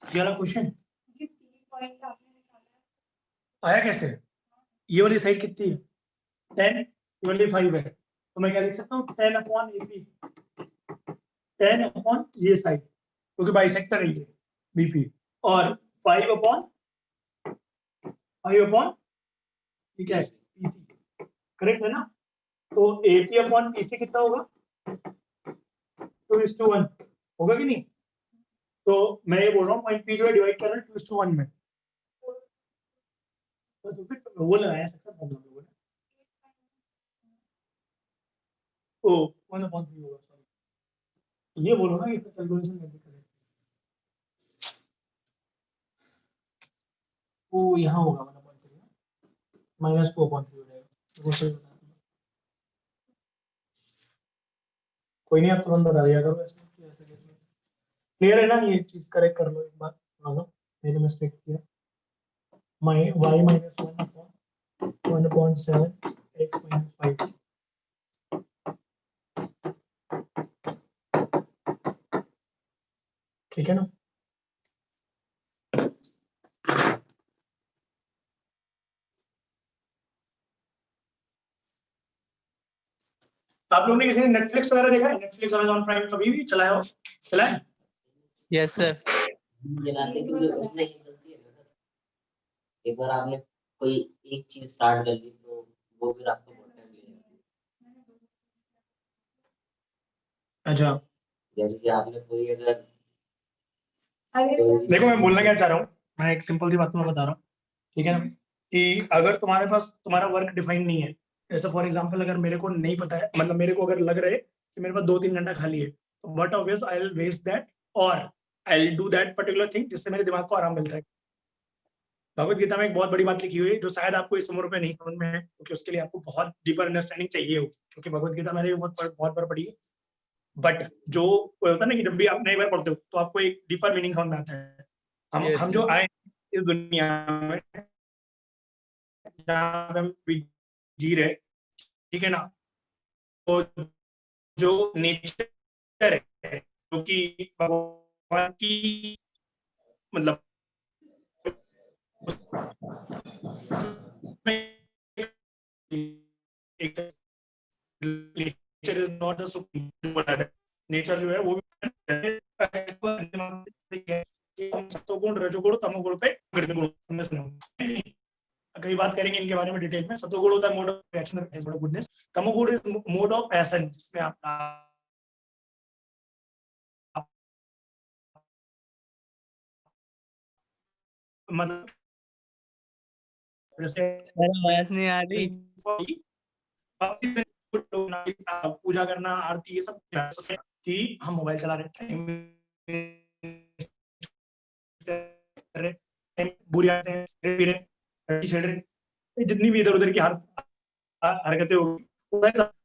S1: ये वाला क्वेश्चन आया कैसे? ये वाली साइड कितनी है? 10, 25 है, तो मैं क्या लिख सकता हूँ? 10 अपॉन AP, 10 अपॉन ये साइड, क्योंकि बाइसेक्टर है ये BP, और 5 अपॉन ये क्या है? PC, करेक्ट है ना? तो AP अपॉन PC कितना होगा? 2:1 होगा कि नहीं? तो मैं ये बोल रहा हूँ पॉइंट P जो है डिवाइड कर रहा है 2:1 में, तो फिर वो लगाया सकता है लोगों ने। ओ 1/3 होगा, सॉरी, ये बोलो ना, ये कैलकुलेशन करके करें। वो यहाँ होगा 1/3 -2/3 हो जाएगा, वो सही बता दूंगा। कोई नहीं, आप तुरंत बता दिया करो ऐसे कि ऐसे कैसे। क्लियर है ना? ये चीज करेक्ट कर लो एक बार, हाँ मेरी मिस्टेक किया। y -1/1/7 x - 5, ठीक है ना? आप लोगों ने किसी ने नेटफ्लिक्स वगैरह देखा है? नेटफ्लिक्स, अमेज़न प्राइम कभी भी चलाया हो? चलाया?
S3: Yes sir.
S4: चलाने के लिए उसमें एक गलती है ना सर, एक बार आपने कोई एक चीज स्टार्ट कर ली तो वो फिर आपको बहुत टाइम लगेगा।
S1: अच्छा,
S4: जैसे कि आपने कोई अगर
S1: देखो मैं बोलना क्या चाह रहा हूँ, मैं एक सिंपल सी बात में बता रहा हूँ, ठीक है ना? कि अगर तुम्हारे पास तुम्हारा वर्क डिफाइन नहीं है, जैसे फॉर एग्जांपल अगर मेरे को नहीं पता है, मतलब मेरे को अगर लग रहा है कि मेरे पास 2-3 घंटा खाली है, but obvious I will waste that, और I will do that particular thing जिससे मेरे दिमाग को आराम मिलता है। भगवत गीता में एक बहुत बड़ी बात लिखी हुई है जो शायद आपको इस उम्र में नहीं समझ में है, क्योंकि उसके लिए आपको बहुत डीपर अंडरस्टैंडिंग चाहिए हो, क्योंकि भगवत गीता मैंने बहुत बार पढ़ी है। बट जो होता है ना कि जब भी आप नई बार पढ़ते हो तो आपको एक डीपर मीनिंग समझ में आता है। हम जो आए इस दुनिया में, जहाँ पे हम जी रहे, ठीक है ना? तो जो नेचर है, जो कि भगवान की, मतलब एक nature is not the supreme, nature जो है वो भी सत्वगुण रजोगुण तमोगुण पे गुण, हमने सुना होगा। कई बात करेंगे इनके बारे में डिटेल में। सत्वगुण होता है मोड ऑफ एक्शन, गुडनेस। तमोगुण इज मोड ऑफ पैशन, जिसमें आप मतलब जैसे
S3: सर आवाज नहीं आ रही।
S1: पूजा करना, आरती, ये सब कि हम मोबाइल चला रहे टाइम बुरी आदतें छेड़ रहे, जितनी भी इधर उधर की हरकतें होगी,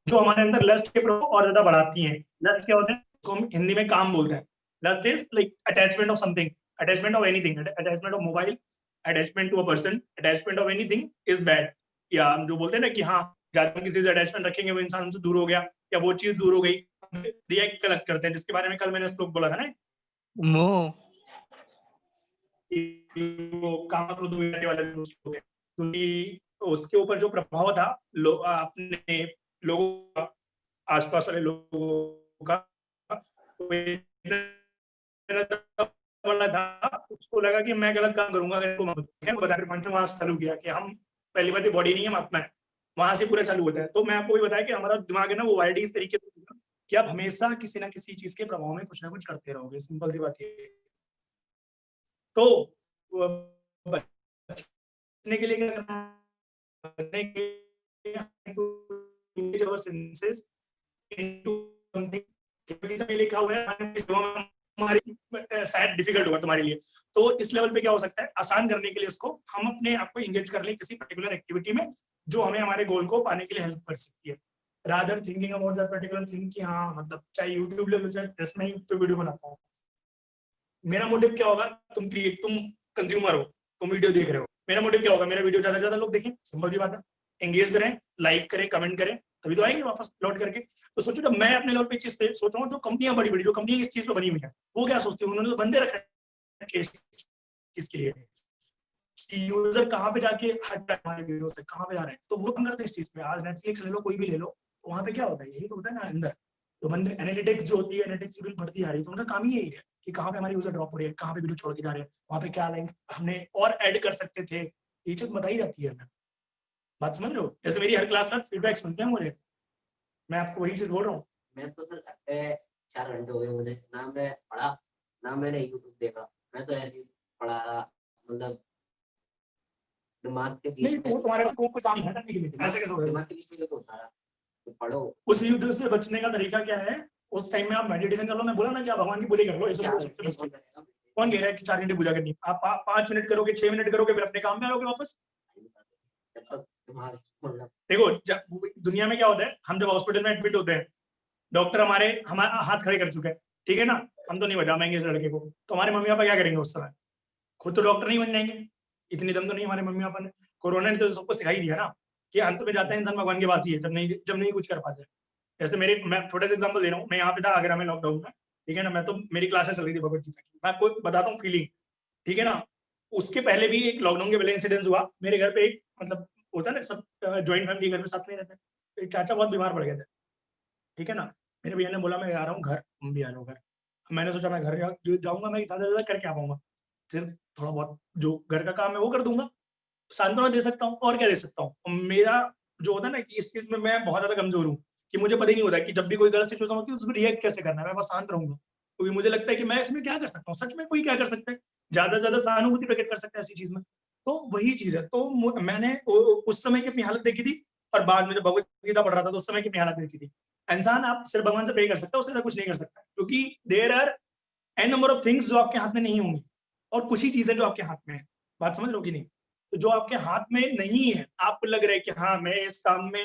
S1: जो हमारे अंदर लस्ट के प्रभाव और ज्यादा बढ़ाती हैं। लस्ट क्या होता है, उसको हम हिंदी में काम बोलते हैं। Lust is like attachment of something, attachment of anything, attachment of mobile, attachment to a person, attachment of anything is bad. या हम जो बोलते हैं ना कि हाँ, ज्यादा किसी से अटैचमेंट रखेंगे वो इंसान हमसे दूर हो गया, या वो चीज दूर हो गई, रिएक्ट गलत करते हैं, जिसके बारे में कल मैंने श्लोक बोला था ना,
S3: मोह।
S1: वो कामक्रोध वाला जो श्लोक है, तो उसके ऊपर जो प्रभाव था अपने लोगों का, आसपास वाले लोगों का, वाला था, उसको लगा कि मैं गलत काम करूंगा अगर इनको बता। वहां चालू किया कि हम पहली बात बॉडी नहीं है, हम आत्मा है।
S2: वहां से पूरा चालू होता है। तो मैं आपको भी बताया कि हमारा दिमाग है ना वो वायर्ड इस तरीके से होगा कि आप हमेशा किसी ना किसी चीज के प्रभाव में कुछ ना कुछ करते रहोगे, सिंपल सी बात ये है। तो बचने के लिए क्या करना है? बचने के लिए our senses into something लिखा हुआ है हमारी शायद डिफिकल्ट होगा तुम्हारे लिए। तो इस लेवल पे क्या हो सकता है, आसान करने के लिए उसको हम अपने आप को एंगेज कर लें किसी पर्टिकुलर एक्टिविटी में जो हमें हमारे गोल को पाने के लिए हेल्प कर सकती है, rather thinking about that particular thing कि हाँ मतलब चाहे यूट्यूब ले लो चाहे जैसे मैं यूट्यूब वीडियो बनाता हूँ, मेरा मोटिव क्या होगा, तुम कंज्यूमर हो, तुम वीडियो देख रहे हो, मेरा मोटिव क्या होगा, मेरा वीडियो ज्यादा से ज्यादा लोग देखें, सिंपल सी बात है, एंगेज रहें, लाइक करें, कमेंट करें, तभी तो आएंगे वापस लौट करके। तो सोचो जब मैं अपने लेवल पे चीज सोच रहा हूँ, जो कंपनियां बड़ी बड़ी जो कंपनी इस चीज पे बनी हुई है वो क्या सोचती है, उन्होंने तो बंदे रखे हैं इस चीज के लिए कि यूजर कहाँ पे जाके हट रहा है हमारे वीडियो से, कहाँ पे जा रहे हैं, तो वो काम करते हैं इस चीज पे। आज नेटफ्लिक्स ले लो, कोई भी ले लो, तो वहाँ पे क्या होता है, यही तो होता है ना अंदर, तो बंदे एनालिटिक्स जो होती है, एनालिटिक्स बिल बढ़ती आ रही है, तो उनका काम ही यही है कि कहाँ पे हमारी यूजर ड्रॉप हो रही है, कहाँ पे वीडियो छोड़ के जा रहे हैं, वहाँ पे क्या लाइन हमने और ऐड कर सकते थे, ये चीज बताई जाती है। बात समझ रहे हो, जैसे मेरी हर क्लास में फीडबैक्स मिलते हैं मुझे, मैं आपको वही चीज बोल रहा हूँ।
S4: मैं तो सर 4 घंटे हो गए मुझे, ना मैं पढ़ा ना मैंने यूट्यूब देखा, मैं तो ऐसे ही पढ़ा रहा, मतलब दिमाग के बीच
S2: नहीं
S4: में
S2: वो तुम्हारे को कुछ काम है करने के लिए, ऐसे कैसे होगा?
S4: दिमाग के बीच में तो होता रहा, तो पढ़ो।
S2: उस युद्ध से बचने का तरीका क्या है, उस टाइम में आप मेडिटेशन कर लो, मैं बोला ना कि आप भगवान की पूरी कर लो,
S4: क्या
S2: कौन कह रहा है कि 4 घंटे पूजा करनी, आप 5 मिनट करोगे, 6 मिनट करोगे, फिर अपने काम पे आओगे वापस। देखो दुनिया में क्या होता है, हम जब हॉस्पिटल में एडमिट होते हैं, डॉक्टर हमारा हाथ खड़े कर चुके हैं, ठीक है ना, हम तो नहीं बचा पाएंगे इस लड़के को, तो हमारे मम्मी पापा क्या करेंगे उस समय, खुद तो डॉक्टर नहीं बन जाएंगे, इतनी दम तो नहीं हमारे मम्मी पापा ने। कोरोना ने तो सबको सिखाई दिया ना कि अंत में जाता है इंसान भगवान की बात ही है, जब नहीं कुछ कर पाते। जैसे मैं थोड़ा सा एग्जांपल दे रहा हूँ, मैं यहाँ पे था आगरा में लॉकडाउन में, ठीक है ना, मैं तो मेरी क्लासेस चल रही थी भगवत गीता की, मैं आपको बताता हूँ फीलिंग, ठीक है ना। उसके पहले भी एक लॉकडाउन के पहले इंसिडेंस हुआ मेरे घर पे, एक मतलब होता है ना सब ज्वाइंट फैमिली घर में साथ में रहते हैं, तो एक चाचा बहुत बीमार पड़ गए थे, ठीक है ना, मेरे भैया ने बोला मैं आ रहा हूँ घर, तुम भी आ जाओ घर। मैंने सोचा मैं घर जाऊंगा, मैं ज्यादा ज्यादा करके आ पाऊंगा, सिर्फ थोड़ा बहुत जो घर का काम है वो कर दूंगा, सांत्वना दे सकता हूँ और क्या दे सकता हूँ। मेरा जो होता है ना कि इस चीज में मैं बहुत ज्यादा कमजोर हूँ कि मुझे पता ही नहीं होता कि जब भी कोई गलत सिचुएशन होती है उसमें रिएक्ट कैसे करना है, मैं बस शांत रहूंगा, क्योंकि मुझे लगता है कि मैं इसमें क्या कर सकता हूँ, सच में कोई क्या कर सकता है, ज्यादा से ज्यादा सहानुभूति प्रकट कर सकता है ऐसी चीज में। तो वही चीज है, तो मैंने उस समय की अपनी हालत देखी थी और बाद में जब भगवत गीता पढ़ रहा था तो उस समय की अपनी हालत देखी थी। इंसान आप सिर्फ भगवान से प्रे कर सकता है, उससे कुछ नहीं कर सकता, क्योंकि there are an number of things जो आपके हाथ में नहीं होंगी और कुछ ही चीजें जो आपके हाथ में है। बात समझ लो कि नहीं, तो जो आपके हाथ में नहीं है, आपको लग रहा है कि हाँ मैं इस काम में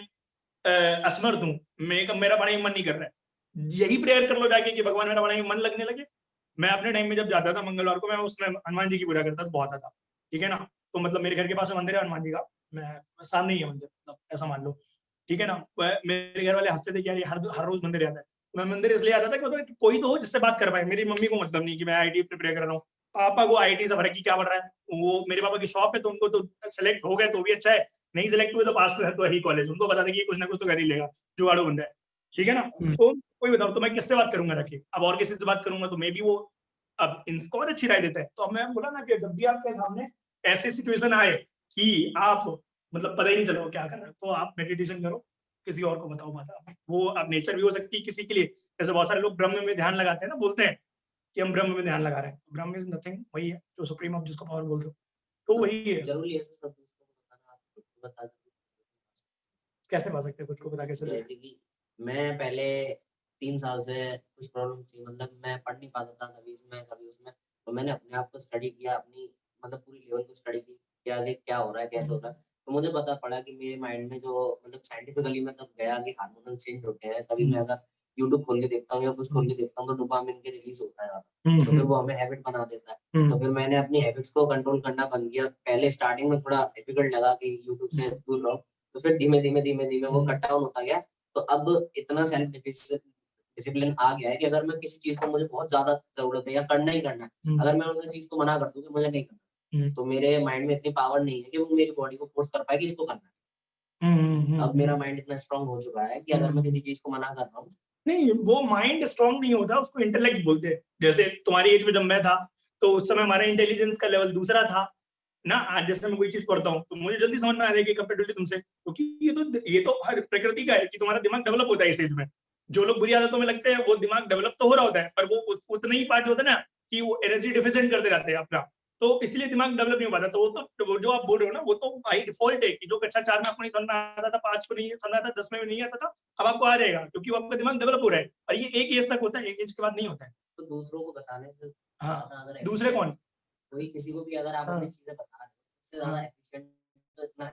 S2: असमर्थ हूँ, मेरा पढ़ाई में मन नहीं कर रहा है, यही प्रेयर कर लो जाके कि भगवान मेरा पढ़ाई में मन लगने लगे। मैं अपने टाइम में जब जाता था मंगलवार को, मैं उसमें हनुमान जी की पूजा करता था बहुत ज्यादा, ठीक है ना, तो मतलब मेरे घर के पास में मंदिर है हनुमान जी का, मैं सामने ही है मंदिर, मतलब ऐसा मान लो, ठीक है ना। मेरे घर वाले हंसते थे कि यार ये हर रोज मंदिर आता है, मैं मंदिर इसलिए आता था कि मतलब कोई तो हो जिससे बात कर पाए। मेरी मम्मी को मतलब नहीं कि मैं आईटी प्रिपेयर कर रहा हूँ, पापा को आईटी से फर्क ही क्या पड़ रहा है, वो मेरे पापा की शॉप है तो उनको तो सेलेक्ट हो गए तो भी अच्छा है, नहीं सिलेक्ट हुए तो पास में है तो ही कॉलेज, उनको बता दें कि कुछ ना कुछ तो कर ही लेगा, जुगाड़ू बंदा है, ठीक है ना। तो कोई बताओ तो मैं किससे बात करूंगा रखिए, अब और किसी से बात करूंगा तो मे बी वो अब इनको और अच्छी राय देता है। तो अब मैं बोला ना कि जब भी आपके सामने ऐसी सिचुएशन आए कि आप मतलब पता ही नहीं चलो क्या कर रहे हो, तो आप मेडिटेशन करो, किसी और को बताओ बात, वो अब नेचर भी हो सकती है किसी के लिए, जैसे बहुत सारे लोग ब्रह्म में ध्यान लगाते हैं ना, बोलते हैं कि हम ब्रह्म में ध्यान लगा रहे हैं, ब्रह्म इज नथिंग, वही है जो सुप्रीम ऑफ जिसको पावर बोलते हो, तो वही है।
S4: जरूरी है सब उसको बताना, आप बता दो
S2: कैसे पा सकते हैं कुछ को पता कैसे लगे?
S4: जैसे कि मैं पहले 3 साल से कुछ प्रॉब्लम थी, मतलब मैं पढ़ नहीं पाता था, कभी इसमें कभी उसमें, तो मैंने अपने आप को स्टडी किया, अपनी मतलब पूरी लेवल को स्टडी की, क्या आगे क्या हो रहा है कैसे हो रहा है, तो मुझे पता पड़ा कि मेरे माइंड में जो मतलब साइंटिफिकली मैं तब गया कि हार्मोनल चेंज होते हैं, कभी मैं अगर यूट्यूब खोल के देखता हूँ या कुछ खोल के देखता हूँ तो डोपामिन के रिलीज होता है, तो फिर वो हमें हैबिट बना देता है, तो फिर मैंने अपनी हैबिट्स को कंट्रोल करना बंद किया। पहले स्टार्टिंग में थोड़ा डिफिकल्ट लगा कि यूट्यूब से दूर रहो, तो फिर धीमे धीमे वो कट डाउन होता गया, तो अब इतना सेल्फ डिसिप्लिन आ गया है कि अगर मैं किसी चीज को मुझे बहुत ज्यादा जरूरत है या करना ही करना है, अगर मैं उस चीज को मना कर दूं कि मुझे नहीं करना, तो मेरे माइंड में इतनी पावर नहीं है कि वो मेरी बॉडी को फोर्स कर पाए कि इसको करना है। अब मेरा माइंड इतना स्ट्रांग हो चुका है कि अगर मैं किसी चीज को मना कर रहा हूँ,
S2: नहीं वो माइंड स्ट्रांग नहीं होता, उसको इंटेलेक्ट बोलते हैं। जैसे तुम्हारी एज में जब मैं था तो उस समय हमारा इंटेलिजेंस का लेवल दूसरा था, ना। आज जैसे मैं कोई चीज पढ़ता हूँ तो मुझे जल्दी समझ में आ जाएगी कंपेरेटिवली तुमसे, क्योंकि ये तो हर प्रकृति का है कि तुम्हारा दिमाग डेवलप होता है इस एज में। जो लोग बुरी आदतों में लगते हैं वो दिमाग डेवलप तो हो रहा होता है, पर वो उतना ही पार्ट होता है ना कि वो एनर्जी डिफिशिएंट करते रहते हैं अपना, तो इसलिए दिमाग डेवलप नहीं हो पाता। तो वो जो आप बोल रहे हो ना, वो तो बाई डिफॉल्ट है कि जो कक्षा 4 में आपको नहीं समझ में आता था, 5 को नहीं समझ में आता, 10 में नहीं आता था, अब आपको आ जाएगा क्योंकि वो आपका दिमाग डेवलप हो रहा है। और ये एक एज तक होता है, एक एज के बाद नहीं होता है।
S4: तो दूसरों को बताने से
S2: हाँ,
S4: ज्यादा अगर
S2: दूसरे कौन?
S4: कोई किसी को भी अगर आप
S2: हाँ।
S4: अपनी चीजें बता रहे हो, इससे ज्यादा
S2: हाँ।
S4: एफिशिएंट तो इतना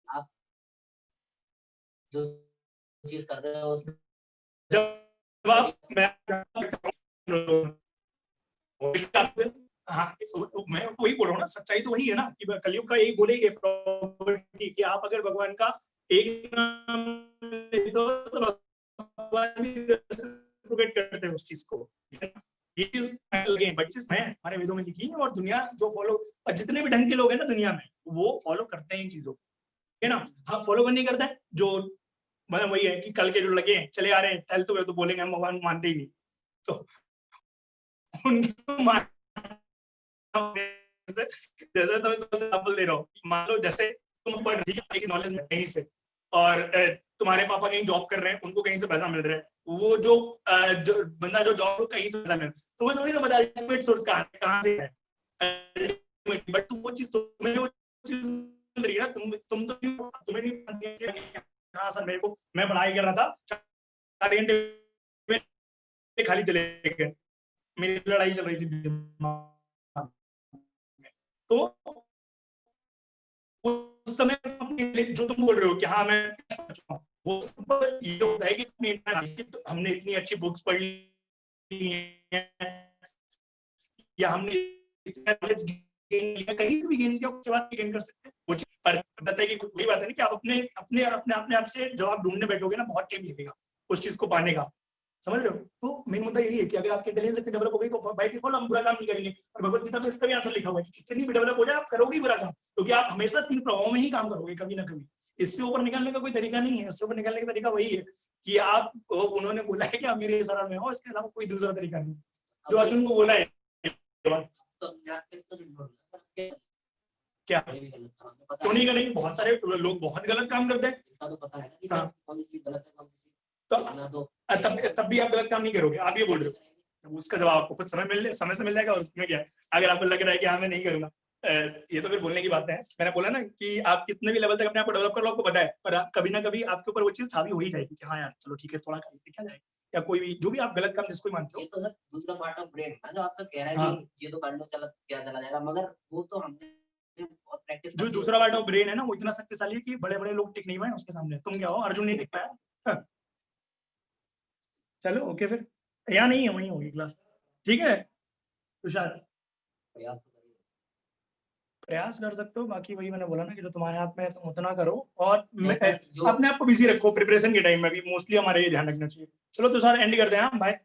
S4: आप जो चीज कर रहे हो उसमें
S2: जब आप हाँ, मैं वही बोल रहा हूँ ना, सच्चाई तो वही है ना कि कलयुग का यही बोलेंगे प्रॉपर्टी कि आप अगर भगवान का एक नाम ले दो तो भगवान भी रेसिप्रोकेट करते हैं उस चीज को। ये चीज लगे बच्चे में हमारे वेदों में लिखी है, और दुनिया जो फॉलो, जितने भी ढंग के लोग हैं ना दुनिया में, वो फॉलो करते हैं इन चीजों को, है ना। हाँ, फॉलो नहीं करते हैं जो, मतलब वही है कि कल के जो लगे चले आ रहे हैं टहलते हुए, तो बोलेंगे हम भगवान मानते ही नहीं, तो उनको जैसे तुम एग्जांपल दे रहे हो, मान लो जैसे तुम पढ़ रही हो नॉलेज में कहीं से, और तुम्हारे पापा कहीं जॉब कर रहे हैं, उनको कहीं से पैसा मिल रहा है, वो जो बंदा जो जॉब कहीं से पैसा मिल रहा है, तो वो थोड़ी ना बता रही सोर्स कहाँ से है, बट वो चीज तुम्हें वो चीज मिल रही है ना, तुम तो तुम्हें नहीं, हाँ सर मेरे को, मैं पढ़ाई कर रहा था 4 घंटे खाली चले गए, मेरी लड़ाई चल रही थी, तो उस समय जो तुम बोल रहे हो कि हाँ मैं वो ये होता है कि हमने इतनी अच्छी बुक्स पढ़ ली है, या हमने इतना नॉलेज गेन लिया, कहीं भी गेन किया उसके बाद गेन कर सकते हैं वो चीज। पर बताइए कि वही बात है ना कि आप अपने अपने अपने अपने आप से जवाब ढूंढने बैठोगे ना, बहुत टाइम लगेगा उस चीज को पाने का, समझ रहे हो। तो मेन मुद्दा यही है कि अगर आपकी इंटेलिजेंस इतनी डेवलप हो गई तो बाय डिफॉल्ट हम बुरा काम नहीं करेंगे। और भगवत गीता में इसका भी आंसर लिखा हुआ है कि कितनी भी डेवलप हो जाए आप करोगे ही बुरा काम, क्योंकि आप हमेशा 3 प्रभावों में ही काम करोगे कभी ना कभी। इससे ऊपर निकलने का कोई तरीका नहीं है। इससे ऊपर निकलने का तरीका वही है कि आप, उन्होंने बोला है कि आप मेरे शरण में हो, इसके अलावा कोई दूसरा तरीका नहीं जो अर्जुन को बोला है। क्या क्यों नहीं करेंगे? बहुत सारे लोग बहुत गलत काम करते हैं,
S4: तो पता है ना कि सब कौन सी गलत है, कौन सी
S2: तो तब भी आप गलत काम नहीं करोगे, आप ये बोल रहे हो। उसका जवाब आपको कुछ समय से मिल जाएगा, और उसमें क्या है, अगर आपको लग रहा है कि हाँ मैं नहीं करूंगा, ये तो फिर बोलने की बात है। मैंने बोला ना कि आप कितने भी लेवल तक अपने आप को डेवलप कर लो, आपको पता है, पर कभी ना कभी आपके ऊपर वो चीज हावी हो ही जाएगी कि हाँ यार चलो ठीक है, थोड़ा कर देखा जाए, या कोई भी जो भी आप गलत काम जिसको भी मानते हो।
S4: ये तो सर दूसरा पार्ट ऑफ ब्रेन है जो आपका कह रहा है कि ये तो कर लो, चला क्या चला जाएगा, मगर वो तो हमने बहुत प्रैक्टिस
S2: जो दूसरा पार्ट ऑफ ब्रेन है ना, वो इतना शक्तिशाली है कि बड़े बड़े लोग टिक नहीं पाए उसके सामने। तुम क्या हो, अर्जुन नहीं टिक पाया। चलो ओके फिर, यहाँ नहीं है, वहीं होगी क्लास, ठीक है तुषार। प्रयास कर सकते हो, बाकी वही मैंने बोला ना कि जो तुम्हारे हाथ में है तुम उतना करो, और अपने आप को बिजी रखो प्रिपरेशन के टाइम में भी, मोस्टली हमारे ये ध्यान रखना चाहिए। चलो तुषार एंड करते हैं, बाय।